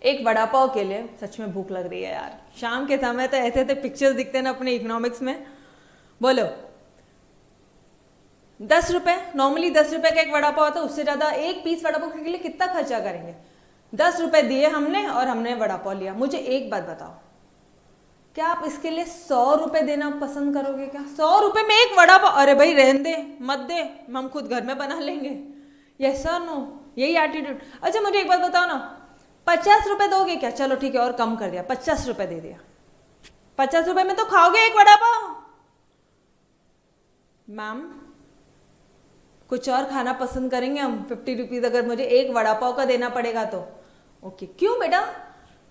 एक वड़ा पाव के लिए, सच में भूख लग रही है यार, शाम के समय तो ऐसे ऐसे पिक्चर्स दिखते हैं ना अपने इकोनॉमिक्स में। बोलो 10 रुपए, नॉर्मली 10 रुपए का एक वड़ा पाव होता है, उससे ज्यादा एक पीस वड़ा पाव के लिए कितना खर्चा करेंगे? 10 रुपए दिए हमने और हमने वड़ा पाव लिया। मुझे एक बात बताओ, क्या आप इसके लिए 100 रुपए देना पसंद करोगे? क्या 100 रुपए में एक वड़ा पाव? अरे भाई रहने दे, मत दे, हम खुद घर में बना लेंगे। यस सर, नो, यही एटीट्यूड। अच्छा मुझे एक बात बताओ ना, 50 रुपए दोगे क्या? चलो ठीक है, और कम कर दिया, 50 रुपए दे दिया। 50 रुपए में तो खाओगे एक वड़ा पाव? मैम कुछ और खाना पसंद करेंगे हम, 50 रुपीज अगर मुझे एक वड़ा पाव का देना पड़ेगा तो। ओके, क्यों बेटा?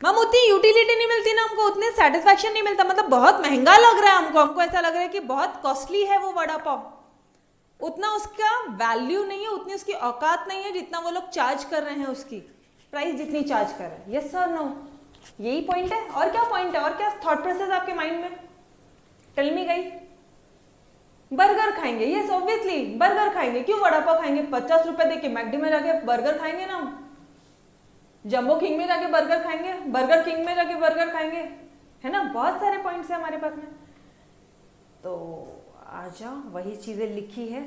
मैम उतनी यूटिलिटी नहीं मिलती ना हमको, उतने सेटिस्फैक्शन नहीं मिलता, मतलब बहुत महंगा लग रहा है हमको ऐसा लग रहा है कि बहुत कॉस्टली है वो वड़ा पाव, उतना उसका वैल्यू नहीं है, उतनी उसकी औकात नहीं है जितना वो लोग चार्ज कर रहे हैं, उसकी प्राइस जितनी चार्ज कर रहे हैं। यस सर, नो, यही पॉइंट है। और क्या पॉइंट है, और क्या थॉट प्रोसेस आपके माइंड में? Tell me guys. बर्गर खाएंगे, यस ऑब्वियसली बर्गर खाएंगे, क्यों वड़ा पाव खाएंगे? 50 रुपए देके मैकडी में जाके बर्गर खाएंगे ना हम, जंबो किंग में जाके बर्गर खाएंगे, बर्गर किंग में जाके बर्गर खाएंगे, है ना। बहुत सारे पॉइंट्स है हमारे पास में। तो आजा, वही चीजें लिखी है,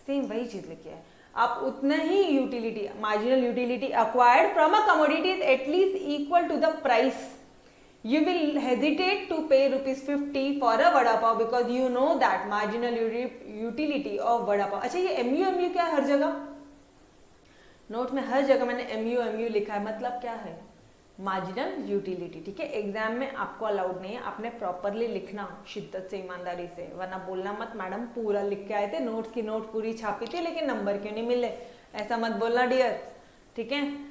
सेम वही चीज लिखी है। आप उतना ही utility, marginal utility acquired from a commodity is at least equal to the price. You will hesitate to pay ₹50 for a vada pav because you know that marginal utility of vada pav। अच्छा ये MU क्या है? हर जगह note में हर जगह मैंने MU लिखा है, मतलब क्या है? मार्जिनल यूटिलिटी, ठीक है। एग्जाम में आपको अलाउड नहीं है, आपने प्रॉपरली लिखना शिद्दत से, ईमानदारी से, वरना बोलना मत मैडम पूरा लिख के आए थे, नोट्स की नोट पूरी छापी थी लेकिन नंबर क्यों नहीं मिले, ऐसा मत बोलना डियर, ठीक है।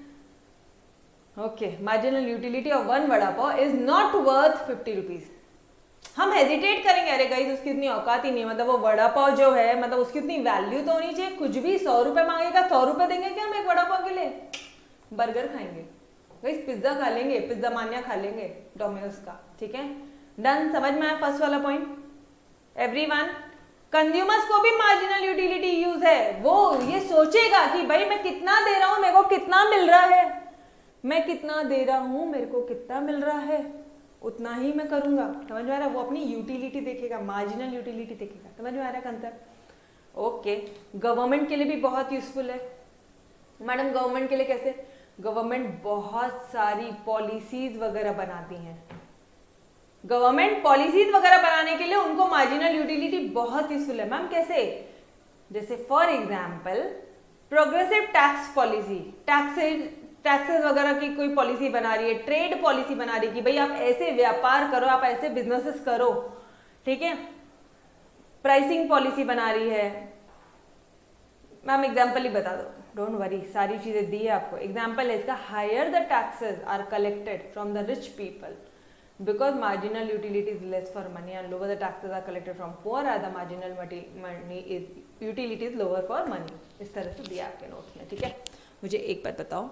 Okay, marginal utility of one vada pav is not worth 50 rupees. हम हेजिटेट करेंगे, अरे गाइस उसकी इतनी औकात ही नहीं है, मतलब वो वड़ा पाव जो है, मतलब उसकी उतनी वैल्यू तो होनी चाहिए। कुछ भी 100 रुपए मांगेगा, 100 रुपए देंगे क्या हम एक वड़ा पाव के लिए? बर्गर खाएंगे गाइस, पिज्जा खा लेंगे, पिज्जा मानिया खा लेंगे डोमिनोज का, ठीक है। डन, समझ में आया फर्स्ट वाला पॉइंट एवरीवन? कंज्यूमर्स को भी मार्जिनल यूटिलिटी यूज है, वो ये सोचेगा कि भाई मैं कितना दे रहा हूं, मेरे को कितना मिल रहा है, मैं कितना दे रहा हूं, मेरे को कितना मिल रहा है, उतना ही मैं करूंगा। समझ में आ रहा है? वो अपनी यूटिलिटी देखेगा, मार्जिनल यूटिलिटी देखेगा। समझ में आ रहा है कंसेप्ट? ओके, गवर्नमेंट के लिए भी बहुत यूजफुल है मैडम। गवर्नमेंट के लिए कैसे? गवर्नमेंट बहुत सारी पॉलिसीज वगैरह बनाती हैं, गवर्नमेंट पॉलिसीज वगैरह बनाने के लिए उनको मार्जिनल यूटिलिटी बहुत यूजफुल है। मैम कैसे? जैसे for example progressive tax policy, taxes वगैरह की कोई पॉलिसी बना रही है, ट्रेड पॉलिसी बना रही है कि भाई आप ऐसे व्यापार करो, आप ऐसे बिजनेसेस करो, ठीक है। प्राइसिंग पॉलिसी बना रही है। मैम एग्जाम्पल ही बता दो, डोंट वरी, सारी चीजें दी है आपको। एग्जाम्पल है इसका, higher the taxes are collected from the rich people because marginal utility is less for money and lower the taxes are collected from poor as the marginal money is utility is lower for money। इस तरह से दिया आपके notes में, ठीक है। मुझे एक बात बताओ,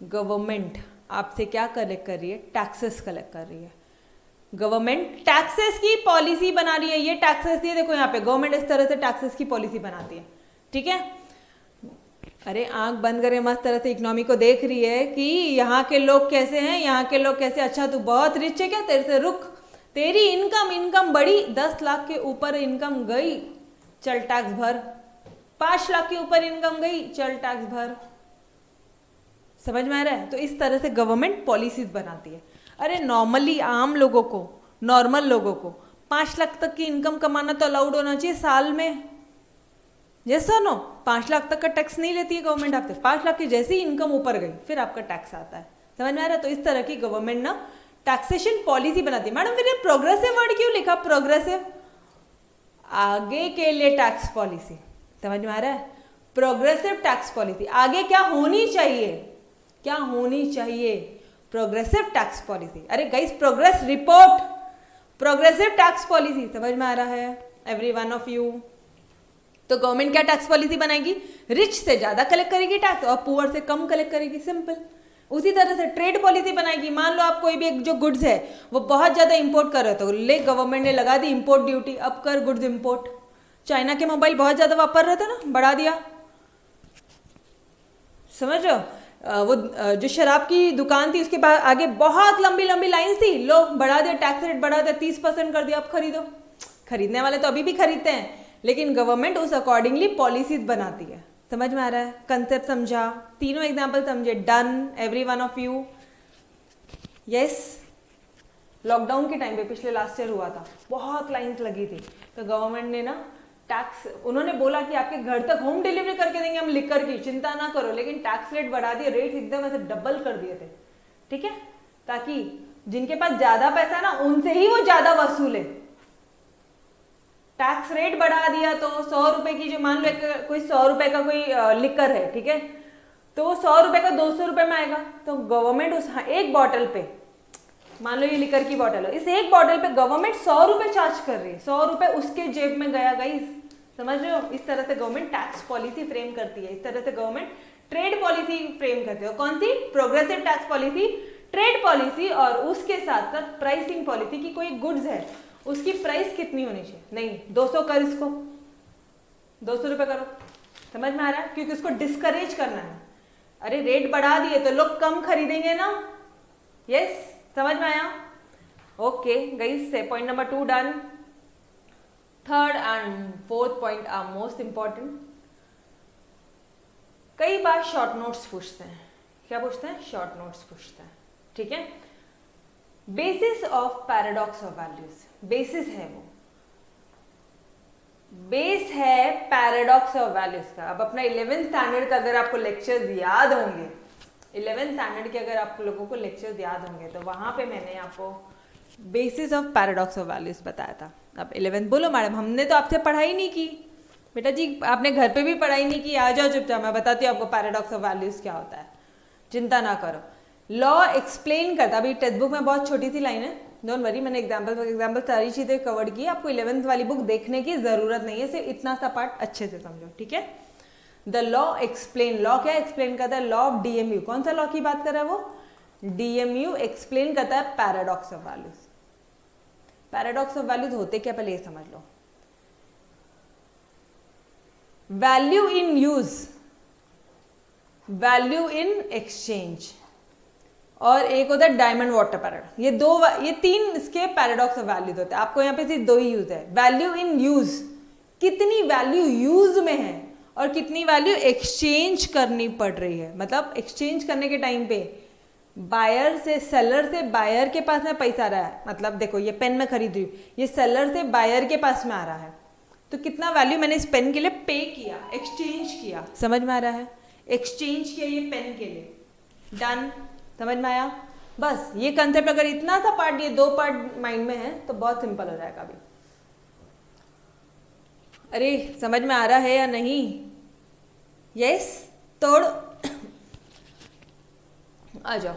गवर्नमेंट आपसे क्या कलेक्ट कर रही है? टैक्सेस कलेक्ट कर रही है। गवर्नमेंट टैक्सेस की पॉलिसी बना रही है, ये टैक्सेस दिए, देखो यहाँ पे गवर्नमेंट इस तरह से टैक्सेस की पॉलिसी बनाती है, ठीक है। अरे आंख बंद करे मस्त तरह से इकोनॉमी को देख रही है कि यहाँ के लोग कैसे हैं, यहाँ के लोग कैसे, अच्छा तू बहुत रिच है क्या, तेरे से रुक, तेरी इनकम बड़ी, 10 लाख के ऊपर इनकम गई, चल टैक्स भर, 5 लाख के ऊपर इनकम गई, चल टैक्स भर। समझ में आ रहा है? तो इस तरह से गवर्नमेंट पॉलिसीज बनाती है। अरे नॉर्मली आम लोगों को, नॉर्मल लोगों को 5 लाख तक की इनकम कमाना तो अलाउड होना चाहिए साल में। यस और नो? 5 लाख तक का टैक्स नहीं लेती है गवर्नमेंट आपसे, 5 लाख की जैसी इनकम ऊपर गई फिर आपका टैक्स आता है। समझ में आ रहा है? तो इस तरह की गवर्नमेंट ना टैक्सेशन पॉलिसी बनाती है। मैडम फिर ये प्रोग्रेसिव वर्ड क्यों लिखा? प्रोग्रेसिव, आगे के लिए टैक्स पॉलिसी। समझ में आ रहा है? प्रोग्रेसिव टैक्स पॉलिसी, आगे क्या होनी चाहिए, क्या होनी चाहिए? Progressive tax policy. अरे guys, progress report, progressive tax policy. समझ में आ रहा है एवरी वन ऑफ यू? तो गवर्नमेंट क्या टैक्स पॉलिसी बनाएगी? रिच से ज्यादा कलेक्ट करेगी टैक्स और पुअर से कम कलेक्ट करेगी, सिंपल। उसी तरह से ट्रेड पॉलिसी बनाएगी। मान लो आप कोई भी एक जो गुड्स है वो बहुत ज्यादा इंपोर्ट कर रहे हो, तो ले गवर्नमेंट ने लगा दी इंपोर्ट ड्यूटी, अब कर गुड्स इंपोर्ट। चाइना के मोबाइल बहुत ज्यादा वापर रहे थे ना, बढ़ा दिया। समझ रहे हो? वो जो शराब की दुकान थी उसके बाद आगे बहुत लंबी लंबी लाइन थी, लो बढ़ा दिया, टैक्स रेट बढ़ा दिया, 30% कर दिया, अब खरीदो। खरीदने वाले तो अभी भी खरीदते हैं, लेकिन गवर्नमेंट उस अकॉर्डिंगली पॉलिसीज बनाती है। समझ में आ रहा है? कंसेप्ट समझा? तीनों एग्जांपल समझे? Done every one of you? Yes. Lockdown के टाइम पे पिछले लास्ट ईयर हुआ था, बहुत लाइंस लगी थी, तो गवर्नमेंट ने ना टैक्स, उन्होंने बोला कि आपके घर तक होम डिलीवरी करके देंगे हम लिकर की, चिंता ना करो, लेकिन टैक्स रेट बढ़ा दिए, रेट एकदम ऐसे डबल कर दिए थे, ठीक है, ताकि जिनके पास ज्यादा पैसा है ना उनसे ही वो ज्यादा वसूले। टैक्स रेट बढ़ा दिया तो 100 रुपए की, जो मान लो कोई 100 रुपए का कोई लिकर है, ठीक है, तो वो 100 रुपए का 200 रुपए में आएगा, तो गवर्नमेंट उस एक बॉटल पे, मान लो ये लिकर की बॉटल है, इस एक बॉटल पे गवर्नमेंट 100 रुपए चार्ज कर रही है, 100 रुपए उसके जेब में गया। गाइस समझ रहे हो? इस तरह से गवर्नमेंट टैक्स पॉलिसी फ्रेम करती है, इस तरह से गवर्नमेंट ट्रेड पॉलिसी फ्रेम करती है। कौन सी? Progressive tax policy, trade policy, और उसके साथ साथ प्राइसिंग पॉलिसी की कोई गुड्स है उसकी प्राइस कितनी होनी चाहिए, नहीं 200 कर, इसको 200 रुपए करो। समझ में आ रहा है? क्योंकि उसको डिस्करेज करना है। अरे रेट बढ़ा दिए तो लोग कम खरीदेंगे ना। यस, समझ में आया? ओके गाइस, से point number 2 done. Third and fourth point are most important. कई बार शॉर्ट नोट्स पूछते हैं। क्या पूछते हैं? शॉर्ट नोट्स पूछते हैं, ठीक है। Basis of paradox of values, basis है वो, बेस है पैराडॉक्स ऑफ वैल्यूज का। अब अपना 11th स्टैंडर्ड का अगर आपको लेक्चर्स याद होंगे, 11th स्टैंडर्ड के अगर आप लोगों को लेक्चर्स याद होंगे, तो वहां पे मैंने आपको basis of paradox of values बताया था। अब 11th बोलो मैडम हमने तो आपसे पढ़ाई नहीं की। बेटा जी आपने घर पे भी पढ़ाई नहीं की, आ जाओ चुपचाप, मैं बताती हूँ आपको पैराडॉक्स ऑफ वैल्यूज क्या होता है, चिंता ना करो। लॉ एक्सप्लेन करता, अभी टेक्स्ट बुक में बहुत छोटी सी लाइन है, डोंट वरी, मैंने एग्जाम्पल सारी चीजें कवर्ड की, आपको 11th वाली बुक देखने की जरूरत नहीं है, सिर्फ इतना सा पार्ट अच्छे से समझो, ठीक है। द लॉ एक्सप्लेन, लॉ क्या एक्सप्लेन करता है? Law of DMU. कौन सा लॉ की बात कर रहा है वो? डीएमयू एक्सप्लेन करता है paradox of values. Paradox of values होते क्या, पहले ये समझ लो। Value in use, value in exchange, और एक होता है डायमंड वाटर पैराडॉक्स। ये तीन इसके पैराडॉक्स ऑफ वैल्यूज होते हैं। आपको यहाँ पे सिर्फ 2 ही यूज है। वैल्यू इन यूज, कितनी वैल्यू यूज में है और कितनी वैल्यू एक्सचेंज करनी पड़ रही है, मतलब एक्सचेंज करने के टाइम पे बायर से, सेलर से बायर के पास में पैसा आ रहा है, मतलब देखो ये पेन मैं खरीद रही हूँ, ये सेलर से बायर के पास में आ रहा है, तो कितना वैल्यू मैंने इस पेन के लिए पे किया, एक्सचेंज किया, समझ में आ रहा है, एक्सचेंज किया ये पेन के लिए, डन, समझ में आया। बस ये कंसेप्ट अगर इतना सा पार्ट, ये 2 पार्ट माइंड में है तो बहुत सिंपल हो जाएगा अभी। अरे समझ में आ रहा है या नहीं? यस, तोड़ आ जाओ।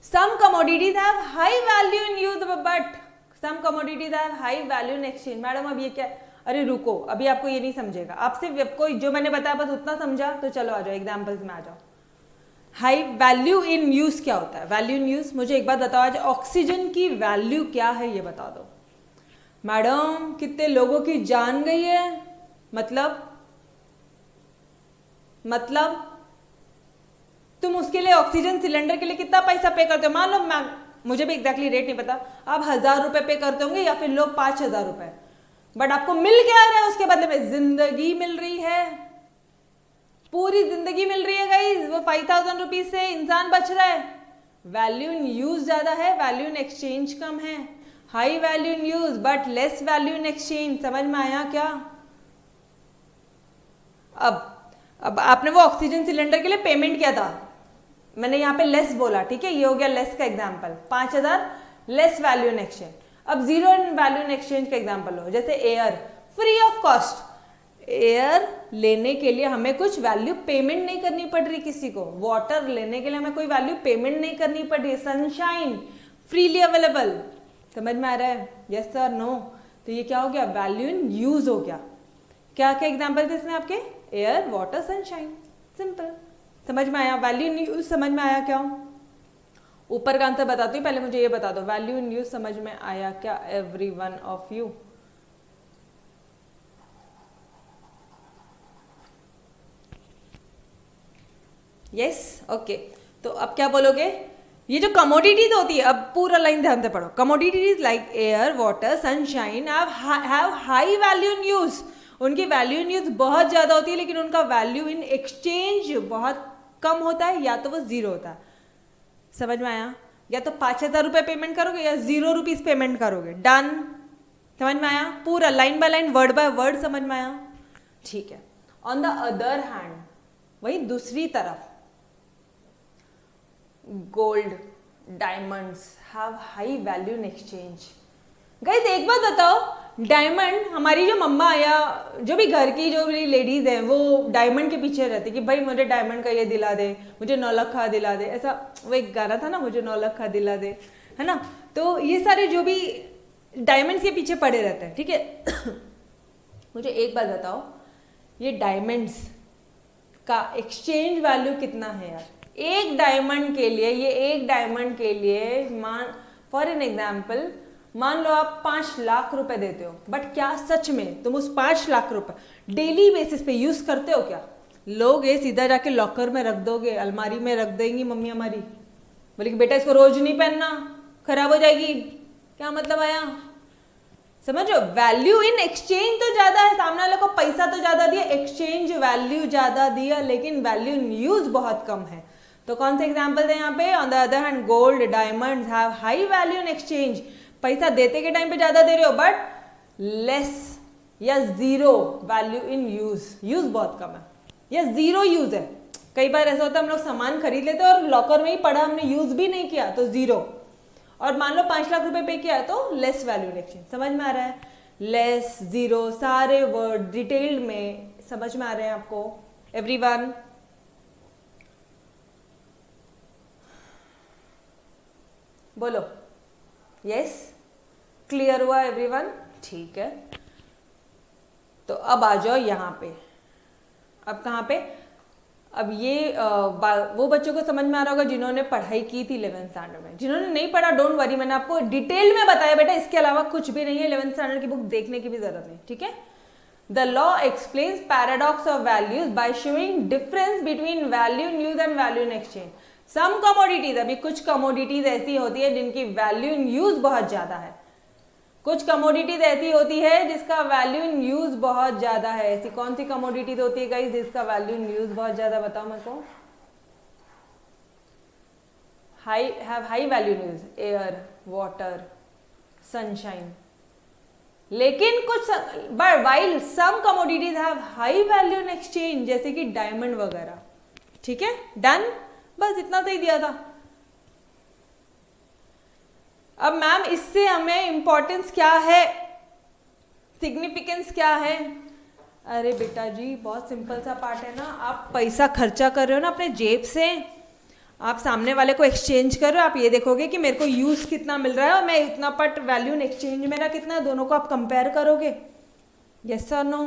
Some commodities have high value in use but some commodities have high value in exchange. Madam अब ये क्या? अरे रुको, अभी आपको ये नहीं समझेगा, आप सिर्फ कोई जो मैंने बताया बस उतना समझा तो चलो आ जाओ एग्जाम्पल्स में आ जाओ। हाई वैल्यू इन यूज क्या होता है? वैल्यू इन यूज, मुझे एक बात बताओ, आज ऑक्सीजन की वैल्यू क्या है ये बता दो। मैडम कितने लोगों की जान गई है, मतलब तुम उसके लिए ऑक्सीजन सिलेंडर के लिए कितना पैसा पे करते हो? मान लो मुझे भी एग्जैक्टली रेट नहीं पता, आप 1000 रुपए पे करते होंगे या फिर लोग 5000 रुपए, बट आपको मिल क्या रहा है उसके बदले में? जिंदगी मिल रही है, पूरी जिंदगी मिल रही है गाइस। वो 5000 रुपीज से इंसान बच रहा है। वैल्यू इन यूज ज्यादा है, वैल्यू इन एक्सचेंज कम है। High value in use but less value in exchange. समझ में आया क्या? अब आपने वो ऑक्सीजन सिलेंडर के लिए पेमेंट किया था, मैंने यहाँ पे लेस बोला, ठीक है, ये हो गया लेस का example, 5000 less value in exchange. अब zero in value in exchange का एग्जांपल हो, जैसे air, free of cost. Air लेने के लिए हमें कुछ वैल्यू पेमेंट नहीं करनी पड़ रही किसी को, वाटर लेने के लिए हमें कोई वैल्यू पेमेंट नहीं करनी पड़ रही, सनशाइन फ्रीली अवेलेबल। समझ में आ रहा है? Yes sir, no? तो ये क्या हो गया? वैल्यू इन यूज हो गया। क्या क्या एग्जाम्पल थे इसमें आपके? Air, water, sunshine, simple. समझ में आया? वैल्यू इन यूज समझ में आया क्या? ऊपर का आंसर बताती हूँ, पहले मुझे ये बता दो, वैल्यू इन यूज समझ में आया क्या every one of you? Yes, okay. तो अब क्या बोलोगे? ये जो कमोडिटीज होती है, अब पूरा लाइन ध्यान से पढ़ो। Commodities like air, water, sunshine have high value in use. उनकी वैल्यू इन यूज बहुत ज्यादा होती है, लेकिन उनका वैल्यू इन एक्सचेंज बहुत कम होता है, या तो वो जीरो होता है। समझ में आया? या तो 5000 रुपए पेमेंट करोगे या 0 रुपीज पेमेंट करोगे। डन? समझ में आया? पूरा line by line, word by word समझ में आया? ठीक है। ऑन द अदर हैंड, वही दूसरी तरफ, gold, diamonds have high value in exchange. Guys एक बात बताओ, डायमंड, हमारी जो मम्मा या जो भी घर की जो भी लेडीज हैं वो डायमंड के पीछे रहती कि भाई मुझे डायमंड का ये दिला दे, मुझे 9 लखा दिला दे, ऐसा वो एक गाना था ना, मुझे 9 लखा दिला दे, है ना? तो ये सारे जो भी डायमंड्स के पीछे पड़े रहते हैं, ठीक है। मुझे एक बात बताओ, ये डायमंड्स का एक्सचेंज वैल्यू कितना है यार? एक डायमंड के लिए, ये एक डायमंड के लिए फॉर एन एग्जाम्पल मान लो आप 5 लाख रुपए देते हो, बट क्या सच में तुम उस 5 लाख रुपए डेली बेसिस पे यूज करते हो क्या? लोग ये सीधा जाके लॉकर में रख दोगे, अलमारी में रख देंगी मम्मी हमारी, बोले कि बेटा इसको रोज नहीं पहनना, खराब हो जाएगी। क्या मतलब आया? समझो, वैल्यू इन एक्सचेंज तो ज्यादा है, सामने वाले को पैसा तो ज्यादा दिया, एक्सचेंज वैल्यू ज्यादा दिया, लेकिन वैल्यू इन यूज बहुत कम है। तो कौन से एग्जाम्पल थे यहाँ पे? On the other hand gold, diamonds have high value in exchange. पैसा देते के टाइम पे ज्यादा दे रहे हो, बट लेस या zero value in use, use बहुत कम है या जीरो यूज है। कई बार ऐसा होता है हम लोग सामान खरीद लेते हैं और लॉकर में ही पड़ा, हमने यूज भी नहीं किया, तो जीरो। और मान लो 5 लाख रुपए पे किया है तो लेस वैल्यू इन एक्सचेंज। समझ में आ रहा है? लेस, जीरो, सारे वर्ड डिटेल्ड में समझ में आ रहे हैं आपको एवरीवन? बोलो यस, क्लियर हुआ एवरीवन? ठीक है, तो अब आ जाओ यहाँ पे। अब कहाँ पे? अब ये वो बच्चों को समझ में आ रहा होगा जिन्होंने पढ़ाई की थी 11th स्टैंडर्ड में। जिन्होंने नहीं पढ़ा डोंट वरी, मैंने आपको डिटेल में बताया बेटा, इसके अलावा कुछ भी नहीं है, 11th स्टैंडर्ड की बुक देखने की भी जरूरत नहीं, ठीक है। The law explains paradox of values by showing difference between value in use and value in exchange. Some commodities, अभी कुछ कमोडिटीज ऐसी होती है जिनकी वैल्यू इन यूज बहुत ज्यादा है, कुछ कमोडिटीज ऐसी होती है जिसका वैल्यू इन यूज बहुत ज्यादा है। ऐसी कौन सी कमोडिटीज होती है गाइस जिसका वैल्यू इन यूज बहुत ज्यादा? बताओ मेरे को। have high value in use, air, water, sunshine. लेकिन कुछ but while some commodities have high value in exchange, जैसे कि डायमंड वगैरह, ठीक है, डन, बस इतना तो ही दिया था. अब मैम इससे हमें इंपॉर्टेंस क्या है, सिग्निफिकेंस क्या है? अरे बेटा जी बहुत सिंपल सा पार्ट है ना. आप पैसा खर्चा कर रहे हो ना अपने जेब से, आप सामने वाले को एक्सचेंज कर रहे हो, आप ये देखोगे कि मेरे को यूज कितना मिल रहा है और मैं इतना पट वैल्यू इन एक्सचेंज मेरा कितना है, दोनों को आप कंपेयर करोगे. यस और नो?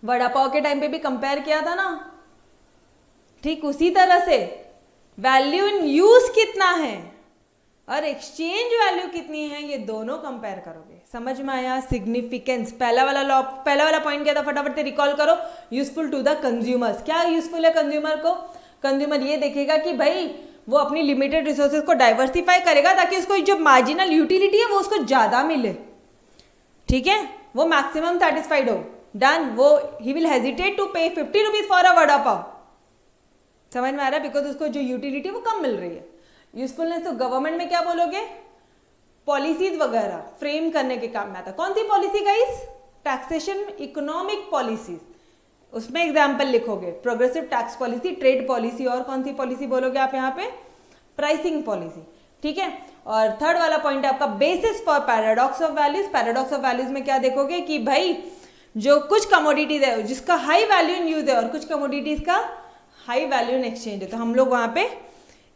वड़ा पाव के टाइम पे भी कंपेयर किया था ना. ठीक उसी तरह से वैल्यू इन यूज कितना है और एक्सचेंज वैल्यू कितनी है, ये दोनों कंपेयर करोगे. समझ में आया? सिग्निफिकेंस. पहला वाला पॉइंट क्या था, फटाफट से रिकॉल करो. Useful to the consumers. क्या यूजफुल है कंज्यूमर को? कंज्यूमर ये देखेगा कि भाई वो अपनी लिमिटेड रिसोर्सेज को डाइवर्सिफाई करेगा ताकि उसको जो मार्जिनल यूटिलिटी है वो उसको ज्यादा मिले. ठीक है, वो मैक्सिमम सेटिस्फाइड हो. डन. वो ही विल हेजिटेट टू पे 50 rupees for a vada pav. समझ में आ रहा है? बिकॉज उसको जो यूटिलिटी वो कम मिल रही है. यूजफुलनेस तो गवर्नमेंट में क्या बोलोगे, पॉलिसीज वगैरह फ्रेम करने के काम में आता. कौन सी policy guys? Taxation economic policies. उसमें एग्जाम्पल लिखोगे, progressive tax policy, trade policy, और कौन सी पॉलिसी बोलोगे आप यहाँ पे? Pricing policy. ठीक है. और थर्ड वाला पॉइंट है आपका basis for paradox of values. Paradox of values में क्या देखोगे कि भाई जो कुछ कमोडिटीज है जिसका हाई वैल्यू इन यूज है और कुछ कमोडिटीज का हाई वैल्यू इन एक्सचेंज है, तो हम लोग वहां पे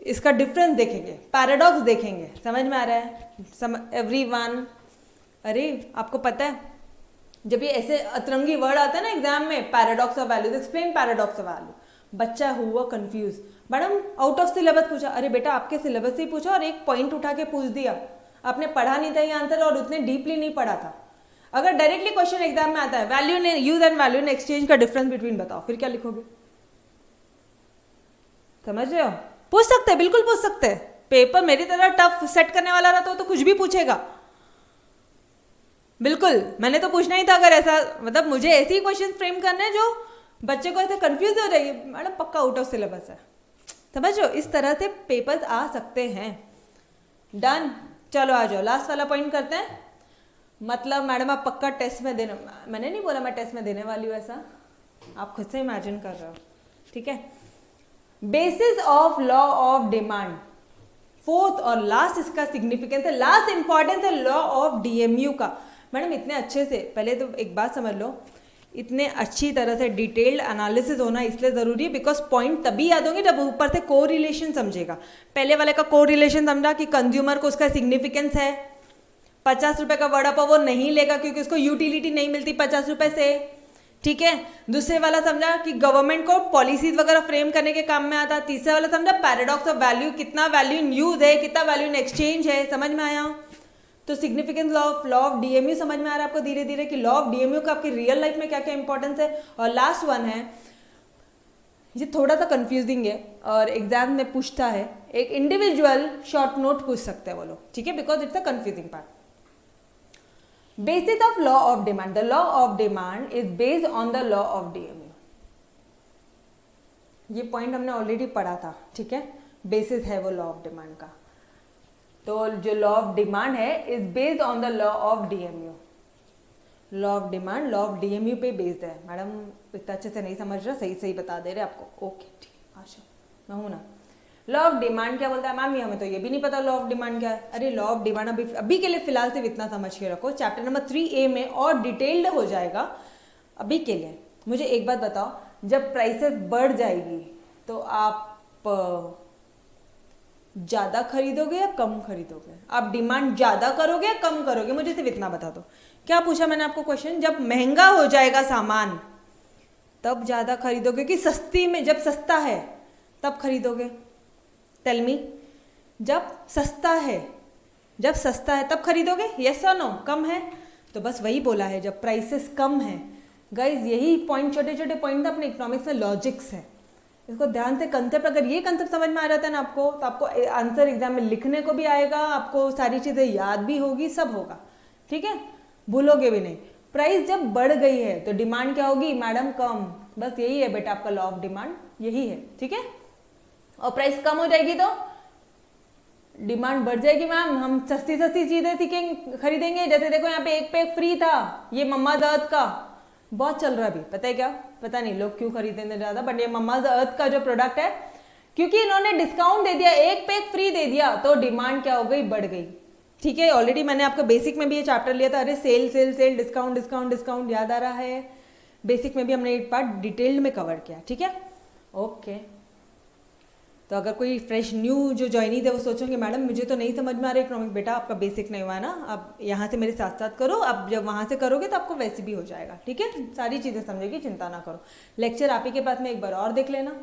इसका डिफरेंस देखेंगे, पैराडॉक्स देखेंगे. समझ में आ रहा है एवरीवन? अरे आपको पता है जब ये ऐसे अतरंगी वर्ड आता है ना एग्जाम में, paradox of values, explain paradox of value, बच्चा हुआ confuse. Madam out of syllabus पूछा. अरे बेटा आपके सिलेबस से ही पूछा और एक पॉइंट उठा के पूछ दिया. आपने पढ़ा नहीं था ये आंसर और उतने डीपली नहीं पढ़ा था. अगर डायरेक्टली क्वेश्चन एग्जाम में आता है value in use and value in exchange का डिफरेंस बिटवीन बताओ, फिर क्या लिखोगे? समझ रहे हो? पूछ सकते हैं, बिल्कुल पूछ सकते हैं. पेपर मेरी तरह टफ सेट करने वाला रहता तो कुछ भी पूछेगा. बिल्कुल, मैंने तो पूछना ही था. अगर ऐसा मतलब मुझे ऐसे ही क्वेश्चन फ्रेम करने हैं जो बच्चे को ऐसे कंफ्यूज हो जाएगी, मैडम पक्का आउट ऑफ सिलेबस है. समझ लो, इस तरह से पेपर्स आ सकते हैं. डन. चलो आ जाओ, लास्ट वाला पॉइंट करते हैं. मतलब मैडम आप पक्का टेस्ट में देने, मैंने नहीं बोला मैं टेस्ट में देने वाली हूँ, ऐसा आप खुद से इमेजिन कर रहे हो. ठीक है. Basis of law of demand. Fourth और लास्ट इसका सिग्निफिकेंस है, लास्ट इंपॉर्टेंस है लॉ ऑफ डीएमयू का. मैडम इतने अच्छे से, पहले तो एक बात समझ लो, इतने अच्छी तरह से डिटेल्ड एनालिसिस होना इसलिए ज़रूरी है बिकॉज पॉइंट तभी याद होंगे जब ऊपर से को रिलेशन समझेगा. पहले वाले का को रिलेशन समझा कि कंज्यूमर को उसका सिग्निफिकेंस है. 50 रुपये का वड़ा पाव वो नहीं लेगा क्योंकि उसको यूटिलिटी नहीं मिलती 50 रुपये से. ठीक है. दूसरे वाला समझा कि गवर्नमेंट को पॉलिसीज वगैरह फ्रेम करने के काम में आता. तीसरा वाला समझा पैराडॉक्स ऑफ वैल्यू, कितना वैल्यू इन यूज है, कितना वैल्यू इन एक्सचेंज है. समझ में आया? तो सिग्निफिकेंस लॉ ऑफ डीएमयू समझ में आ रहा है आपको धीरे धीरे कि लॉ ऑफ डीएमयू का आपकी रियल लाइफ में क्या क्या इंपॉर्टेंस है. और लास्ट वन है, ये थोड़ा सा कंफ्यूजिंग है और एग्जाम में पूछता है, एक इंडिविजुअल शॉर्ट नोट पूछ सकते हैं वो लोग. ठीक है, because it's a confusing part. Basis of law of demand. The law of demand is based on the law of DMU. ये पॉइंट हमने ऑलरेडी पढ़ा था. ठीक है, बेसिस है वो लॉ ऑफ डिमांड का. तो जो लॉ ऑफ डिमांड है is based on the law of DMU. Law of demand law of DMU पे बेस्ड है. मैडम इतना अच्छे से नहीं समझ रहा, सही सही बता दे रहे आपको. ओके ठीक है, आशा मैं हूं ना. लॉ ऑफ डिमांड क्या बोलता है मैम? ये हमें तो ये भी नहीं पता लॉ ऑफ डिमांड क्या है. अरे लॉ ऑफ डिमांड अभी के लिए फिलहाल सिर्फ इतना समझ के रखो. चैप्टर नंबर 3A में और डिटेल्ड हो जाएगा. अभी के लिए मुझे एक बात बताओ, जब प्राइसेस बढ़ जाएगी तो आप ज्यादा खरीदोगे या कम खरीदोगे? आप डिमांड ज्यादा करोगे या कम करोगे? मुझे सिर्फ इतना बता दो. क्या पूछा मैंने आपको क्वेश्चन? जब महंगा हो जाएगा सामान तब ज्यादा खरीदोगे कि सस्ती में, जब सस्ता है तब खरीदोगे? Tell me. जब सस्ता है तब खरीदोगे? यस और नो? कम है तो बस वही बोला है, जब प्राइसेस कम है. गाइज यही पॉइंट, छोटे छोटे पॉइंट अपने इकोनॉमिक्स में लॉजिक्स है. इसको ध्यान से कंसेप्ट, अगर ये कंसेप्ट समझ में आ जाता है ना आपको, तो आपको आंसर एग्जाम में लिखने को भी आएगा, आपको सारी चीजें याद भी होगी, सब होगा. ठीक है, भूलोगे भी नहीं. प्राइस जब बढ़ गई है तो डिमांड क्या होगी मैडम? कम. बस यही है बेटा आपका लॉ ऑफ डिमांड, यही है. ठीक है. और प्राइस कम हो जाएगी तो डिमांड बढ़ जाएगी मैम, हम सस्ती सस्ती चीजें खरीदेंगे। जैसे देखो यहाँ पे एक पैक फ्री था, ये मम्माज अर्थ का बहुत चल रहा है अभी, पता है क्या, पता नहीं लोग क्यों खरीदेंगे ज्यादा, बट ये मम्माज अर्थ का जो प्रोडक्ट है, क्योंकि इन्होंने डिस्काउंट दे दिया, एक पैक फ्री दे दिया, तो डिमांड क्या हो गई, बढ़ गई। ठीक है, ऑलरेडी मैंने आपको बेसिक में भी ये चैप्टर लिया था, अरे sale sale sale, discount discount discount, याद आ रहा है? बेसिक में भी हमने एक पार्ट डिटेल्ड में कवर किया। ठीक है, ओके। तो अगर कोई फ्रेश न्यू जो ज्वाइनिंग है वो सोचोगे मैडम मुझे तो नहीं समझ में आ रहा इकोनॉमिक, बेटा आपका बेसिक नहीं हुआ है ना, आप यहाँ से मेरे साथ साथ करो, आप जब वहाँ से करोगे तो आपको वैसे भी हो जाएगा। ठीक है, सारी चीज़ें समझेगी, चिंता ना करो। लेक्चर आप ही के पास में एक बार और देख लेना।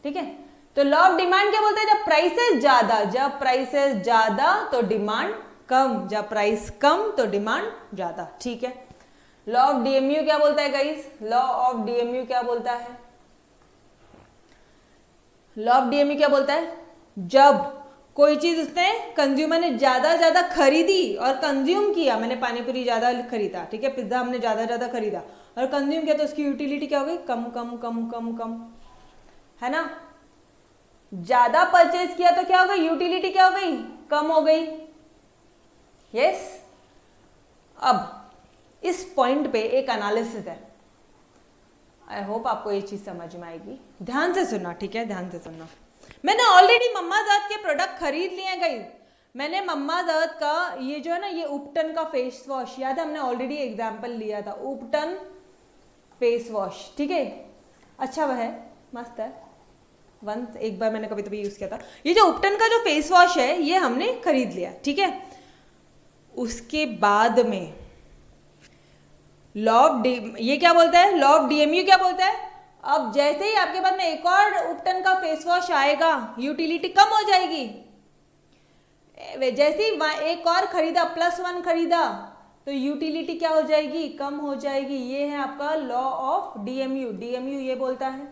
ठीक है, तो लॉ ऑफ डिमांड क्या बोलते हैं, जब प्राइसेस ज्यादा, जब प्राइसेस ज्यादा तो डिमांड कम, जब प्राइस कम तो डिमांड ज्यादा। ठीक है, लॉ ऑफ डीएमयू क्या बोलता है गाइस, लॉ ऑफ डीएमयू क्या बोलता है, लॉ ऑफ डीएमयू क्या बोलता है, जब कोई चीज उसने कंज्यूमर ने ज्यादा खरीदी और कंज्यूम किया, मैंने पानीपुरी ज्यादा खरीदा, ठीक है, पिज्जा हमने ज्यादा खरीदा और कंज्यूम किया, तो उसकी यूटिलिटी क्या हो गई, कम कम कम कम कम, है ना। ज्यादा परचेज किया तो क्या हो गई, यूटिलिटी क्या हो गई, कम हो गई। यस, अब इस पॉइंट पे एक एनालिसिस है, आई होप आपको ये चीज समझ में आएगी, ध्यान से सुनना। ठीक है, ध्यान से सुनना। मैंने ऑलरेडी मम्माज अर्थ के प्रोडक्ट खरीद लिए हैं गाइस, मैंने मम्माज अर्थ का ये जो है ना, ये उपटन का फेस वॉश, याद है हमने ऑलरेडी एग्जांपल लिया था, उपटन फेस वॉश। ठीक है, अच्छा वह है, मस्त है, वंस एक बार मैंने कभी यूज किया था। ये जो उपटन का जो फेस वॉश है ये हमने खरीद लिया। ठीक है, उसके बाद में लॉ ऑफ ये क्या बोलता है, लॉ ऑफ डीएमयू क्या बोलता है, अब जैसे ही आपके पास में एक और उपटन का फेस वॉश आएगा, यूटिलिटी कम हो जाएगी। जैसे ही एक और खरीदा, +1 खरीदा, तो यूटिलिटी क्या हो जाएगी, कम हो जाएगी। ये है आपका लॉ ऑफ डीएमयू, डीएमयू ये बोलता है।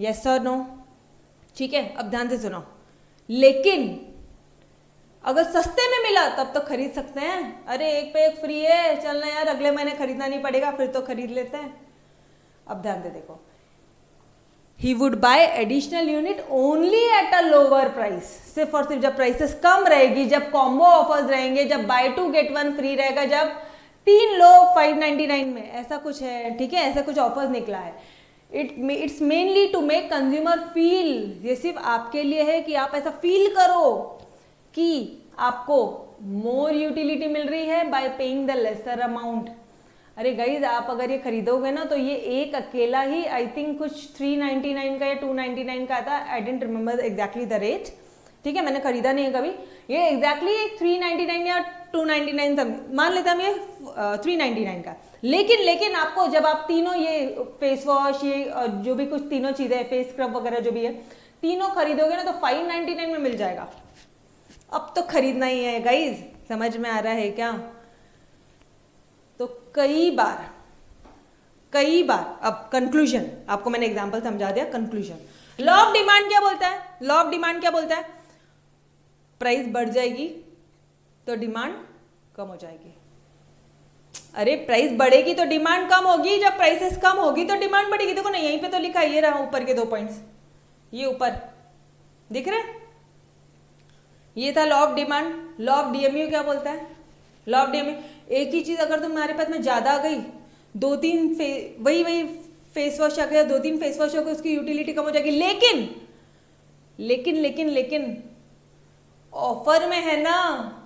यस और नो? ठीक है, अब ध्यान से सुनो। लेकिन अगर सस्ते में मिला तब तो खरीद सकते हैं, अरे एक पे एक फ्री है, चलना यार अगले महीने खरीदना नहीं पड़ेगा, फिर तो खरीद लेते हैं। अब ध्यान से देखो, he would buy additional unit only at a lower price, सिर्फ और सिर्फ जब प्राइसेस कम रहेगी, जब कॉम्बो ऑफर्स रहेंगे, जब बाय 2 गेट 1 फ्री रहेगा, जब 3 लो 599 में, ऐसा कुछ है। ठीक है, ऐसा कुछ ऑफर्स निकला है। It's mainly to make consumer feel, ये सिर्फ आपके लिए है कि आप ऐसा फील करो कि आपको मोर यूटिलिटी मिल रही है bye paying the lesser amount. अरे गाइज, आप अगर ये खरीदोगे ना तो ये एक अकेला ही आई थिंक कुछ 399 का या 299 का आता, I don't remember exactly the rate. ठीक है, मैंने खरीदा नहीं है कभी, ये एग्जैक्टली 399 या 299 मान लेते हम, ये 399 का। लेकिन आपको जब आप तीनों ये फेस वॉश, ये जो भी कुछ तीनों चीजें, फेस स्क्रब वगैरह जो भी है, तीनों खरीदोगे ना तो 599 में मिल जाएगा। अब तो खरीदना ही है गाइज, समझ में आ रहा है क्या? तो कई बार अब कंक्लूजन, आपको मैंने एग्जांपल समझा दिया। कंक्लूजन, लॉ ऑफ डिमांड क्या बोलता है, लॉ ऑफ डिमांड क्या बोलता है, प्राइस बढ़ जाएगी तो डिमांड कम हो जाएगी। अरे प्राइस बढ़ेगी तो डिमांड कम होगी, जब प्राइसेस कम होगी तो डिमांड बढ़ेगी। देखो ना, यहीं पे तो लिखा है, ये रहा ऊपर के 2 पॉइंट्स, ये ऊपर दिख रहे, ये था law of demand. Law of DMU क्या बोलता है, लॉ ऑफ डीएमयू, एक ही चीज अगर तुम्हारे पास में ज्यादा आ गई, 2-3 वही फेस वॉश आ गया, 2-3 फेस वॉश हो गए, उसकी यूटिलिटी कम हो जाएगी। लेकिन ऑफर में है ना,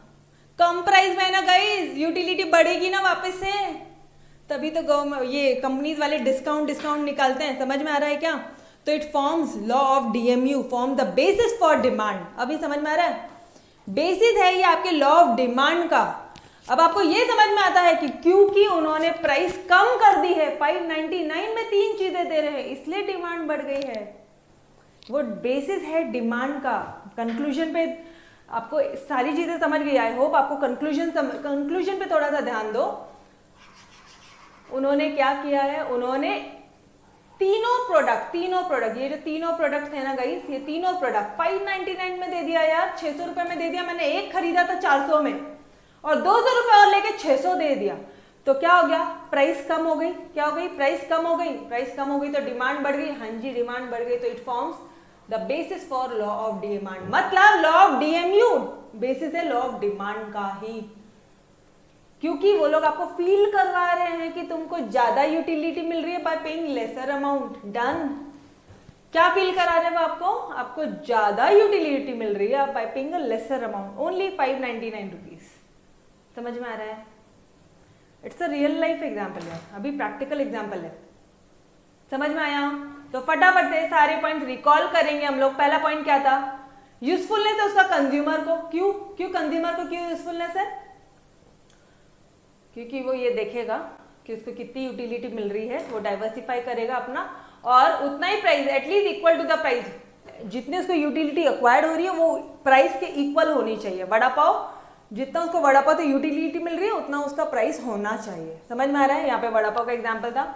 कम प्राइस में है ना गाइस, यूटिलिटी बढ़ेगी ना वापस से, तभी तो गवर्नमेंट, ये कंपनीज वाले डिस्काउंट निकालते हैं। समझ में आ रहा है क्या? तो it forms, law of DMU form the basis for demand. अभी समझ में आ रहा है, बेसिस है ये आपके लॉ ऑफ डिमांड का। अब आपको ये समझ में आता है कि क्योंकि उन्होंने प्राइस कम कर दी है, 599 में 3 चीजें दे रहे हैं, इसलिए डिमांड बढ़ गई है। वो बेसिस है डिमांड का। कंक्लूजन पे आपको सारी चीजें समझ गई, आई होप आपको कंक्लूजन पे थोड़ा सा ध्यान दो। उन्होंने क्या किया है, उन्होंने तीनों प्रोडक्ट, ये जो तीनों प्रोडक्ट थे ना गाइस, ये तीनों प्रोडक्ट 599 में दे दिया यार, 600 रुपए में दे दिया। मैंने एक खरीदा था 400 में और 200 रुपए और लेके 600 दे दिया, तो क्या हो गया, प्राइस कम हो गई। क्या हो गई, प्राइस कम हो गई। प्राइस कम हो गई तो डिमांड बढ़ गई। हाँ जी, डिमांड बढ़ गई तो it forms the basis for law of demand, मतलब लॉ ऑफ डीएमयू बेसिस है लॉ ऑफ डिमांड का ही, क्योंकि वो लोग आपको फील करवा रहे हैं कि तुमको ज्यादा यूटिलिटी मिल रही है bye paying lesser amount. Done. क्या फील करा रहे हैं वो आपको? आपको ज्यादा यूटिलिटी मिल रही है bye paying a lesser amount, only 599 rupees. समझ में आ रहा है? It's a real life example है, अभी प्रैक्टिकल एग्जाम्पल है। समझ में आया? तो फटाफट से सारे पॉइंट रिकॉल करेंगे हम लोग। पहला पॉइंट क्या था? यूजफुलनेस है उसका कंज्यूमर को। क्यों क्यों कंज्यूमर को क्यों यूजफुलनेस है? क्योंकि वो ये देखेगा कि उसको कितनी यूटिलिटी मिल रही है, वो डाइवर्सिफाई करेगा अपना, और उतना ही price at least equal to the price, जितने उसको यूटिलिटी एक्वायर्ड हो रही है वो प्राइस के इक्वल होनी चाहिए। वड़ा पाव, जितना उसको वड़ा पाव तो यूटिलिटी मिल रही है उतना उसका प्राइस होना चाहिए। समझ में आ रहा है? यहाँ पे वड़ा पाव का एग्जाम्पल था।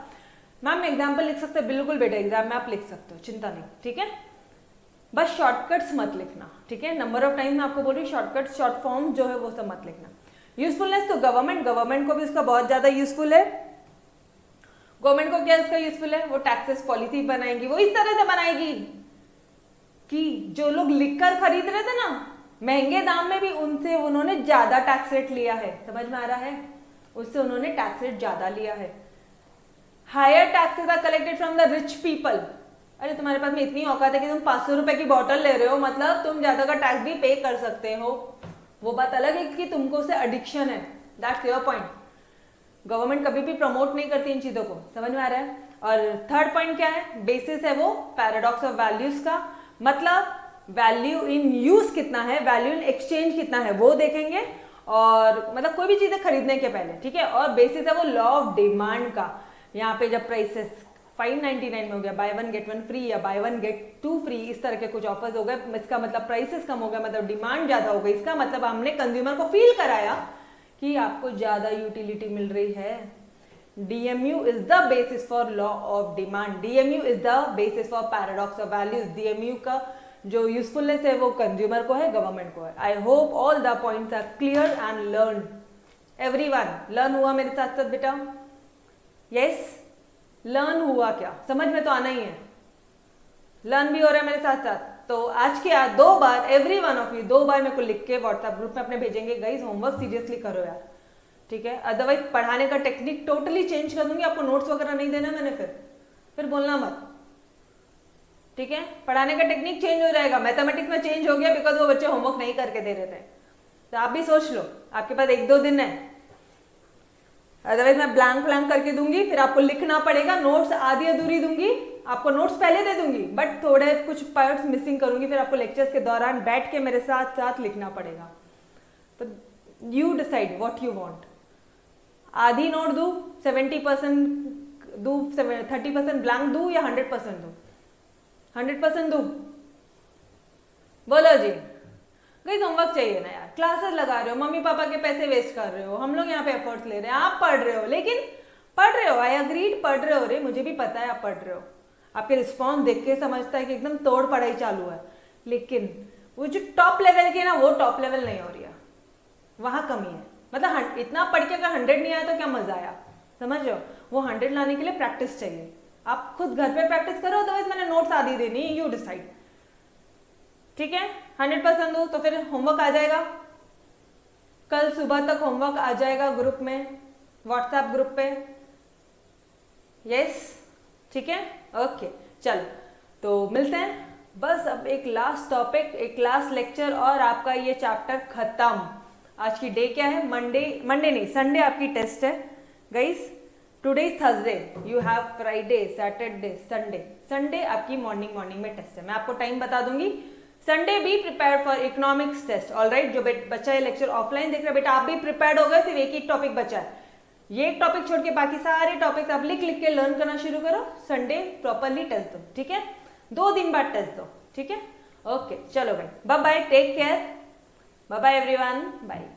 मैम एग्जाम्पल लिख सकते हैं? बिल्कुल बेटा, एग्जाम में आप लिख सकते हो, चिंता नहीं, ठीक है। बस शॉर्टकट्स मत लिखना, ठीक है। नंबर ऑफ टाइम मैं आपको बोल रही हूँ शॉर्टकट्स, शॉर्ट फॉर्म जो है वो सब मत लिखना। यूजफुलनेस तो गवर्नमेंट को भी इसका बहुत ज्यादा यूजफुल है। गवर्नमेंट को क्या इसका यूजफुल है? वो टैक्सेस पॉलिसी बनाएगी, वो इस तरह से बनाएगी कि जो लोग लिखकर खरीद रहे थे ना महंगे दाम में भी, उनसे उन्होंने ज्यादा टैक्स रेट लिया है। समझ में आ रहा है? उससे उन्होंने टैक्स रेट ज्यादा लिया है। Higher taxes are collected from the rich people. अरे तुम्हारे पास में इतनी औकात है कि तुम 500 रुपए की बॉटल ले रहे हो, मतलब तुम ज्यादा का टैक्स भी पे कर सकते हो। वो बात अलग है कि तुमको उससे एडिक्शन है, दैट्स योर पॉइंट। गवर्नमेंट कभी भी प्रमोट नहीं करती इन चीजों को। समझ में आ रहा है? और थर्ड पॉइंट क्या है? बेसिस है वो पैराडॉक्स ऑफ वैल्यूज का, मतलब वैल्यू इन यूज कितना है, वैल्यू इन एक्सचेंज कितना है वो देखेंगे, और मतलब कोई भी चीजें खरीदने के पहले, ठीक है। और बेसिस है वो लॉ ऑफ डिमांड का। यहाँ पे जब प्राइसेस 599 में हो गया, buy one get one free या buy one get two free, इस तरह के कुछ ऑफर्स हो गए, इसका मतलब प्राइसेस कम हो गया, मतलब डिमांड ज्यादा हो गई। इसका मतलब हमने कंज्यूमर को फील कराया कि आपको ज्यादा यूटिलिटी मिल रही है। DMU is the basis for law of demand, DMU is the basis for paradox of values. DMU का जो यूजफुलनेस है वो कंज्यूमर को है, गवर्नमेंट को है। I hope all the points are clear and learn. Everyone learn हुआ मेरे साथ साथ बेटा? यस, लर्न हुआ क्या? समझ में तो आना ही है। लर्न भी हो रहा है मेरे साथ साथ। तो आज के आज 2 बार, एवरी वन ऑफ यू 2 बार मेरे को लिख के व्हाट्सएप ग्रुप में अपने भेजेंगे। गाइस होमवर्क सीरियसली करो यार, ठीक है। अदरवाइज पढ़ाने का टेक्निक टोटली चेंज कर दूंगी, आपको नोट्स वगैरह नहीं देना मैंने, फिर बोलना मत, ठीक है। पढ़ाने का टेक्निक चेंज हो जाएगा। मैथमेटिक्स में चेंज हो गया बिकॉज वो बच्चे होमवर्क नहीं करके दे रहे थे। तो आप भी सोच लो, आपके पास 1-2 दिन है, अदरवाइज मैं ब्लैंक करके दूंगी, फिर आपको लिखना पड़ेगा। नोट्स आधी अधूरी दूंगी, आपको नोट्स पहले दे दूंगी बट थोड़े कुछ पार्ट्स मिसिंग करूंगी, फिर आपको लेक्चर्स के दौरान बैठ के मेरे साथ साथ लिखना पड़ेगा। तो you decide what you want. आधी नोट दूं, 70% दूं, 30% ब्लैंक दूं या 100% दूं? 100% दूं? बोलो जी। गाइस होमवर्क चाहिए ना यार, क्लासेस लगा रहे हो, मम्मी पापा के पैसे वेस्ट कर रहे हो, हम लोग यहाँ पे एफर्ट्स ले रहे हैं, आप पढ़ रहे हो, लेकिन पढ़ रहे हो, आई अग्रीड पढ़ रहे हो रे, मुझे भी पता है आप पढ़ रहे हो। आपके रिस्पॉन्स देख के समझता है कि एकदम तोड़ पढ़ाई चालू है, लेकिन वो जो टॉप लेवल की है ना, वो टॉप लेवल नहीं हो रही है, वहां कमी है। मतलब इतना पढ़ के अगर 100 नहीं आया तो क्या मजा आया? समझ रहे हो? वो 100 लाने के लिए प्रैक्टिस चाहिए। आप खुद घर पे प्रैक्टिस करो, अदरवाइज मैंने नोट्स आधी देनी, यू डिसाइड, ठीक है। 100% दो तो फिर होमवर्क आ जाएगा, कल सुबह तक होमवर्क आ जाएगा ग्रुप में, व्हाट्सएप ग्रुप पे। यस, ठीक है, ओके, चलो तो मिलते हैं। बस अब एक लास्ट टॉपिक, एक लास्ट लेक्चर और आपका ये चैप्टर खत्म। आज की डे क्या है? मंडे नहीं, संडे आपकी टेस्ट है guys. Today is Thursday, you have Friday, Saturday, Sunday. Sunday आपकी मॉर्निंग में टेस्ट है, मैं आपको टाइम बता दूंगी। Sunday be prepare for economics test, alright. जो बच्चा है लेक्चर ऑफलाइन देख रहे हैं, बेटा आप भी प्रिपेयर्ड हो गए, सिर्फ एक ही टॉपिक बचा है। ये एक टॉपिक छोड़ के बाकी सारे टॉपिक्स आप लिख के लर्न करना शुरू करो। संडे प्रॉपरली टेस्ट दो, ठीक है। 2 दिन बाद टेस्ट दो, ठीक है। ओके, चलो भाई, bye bye, take care, bye bye everyone, bye.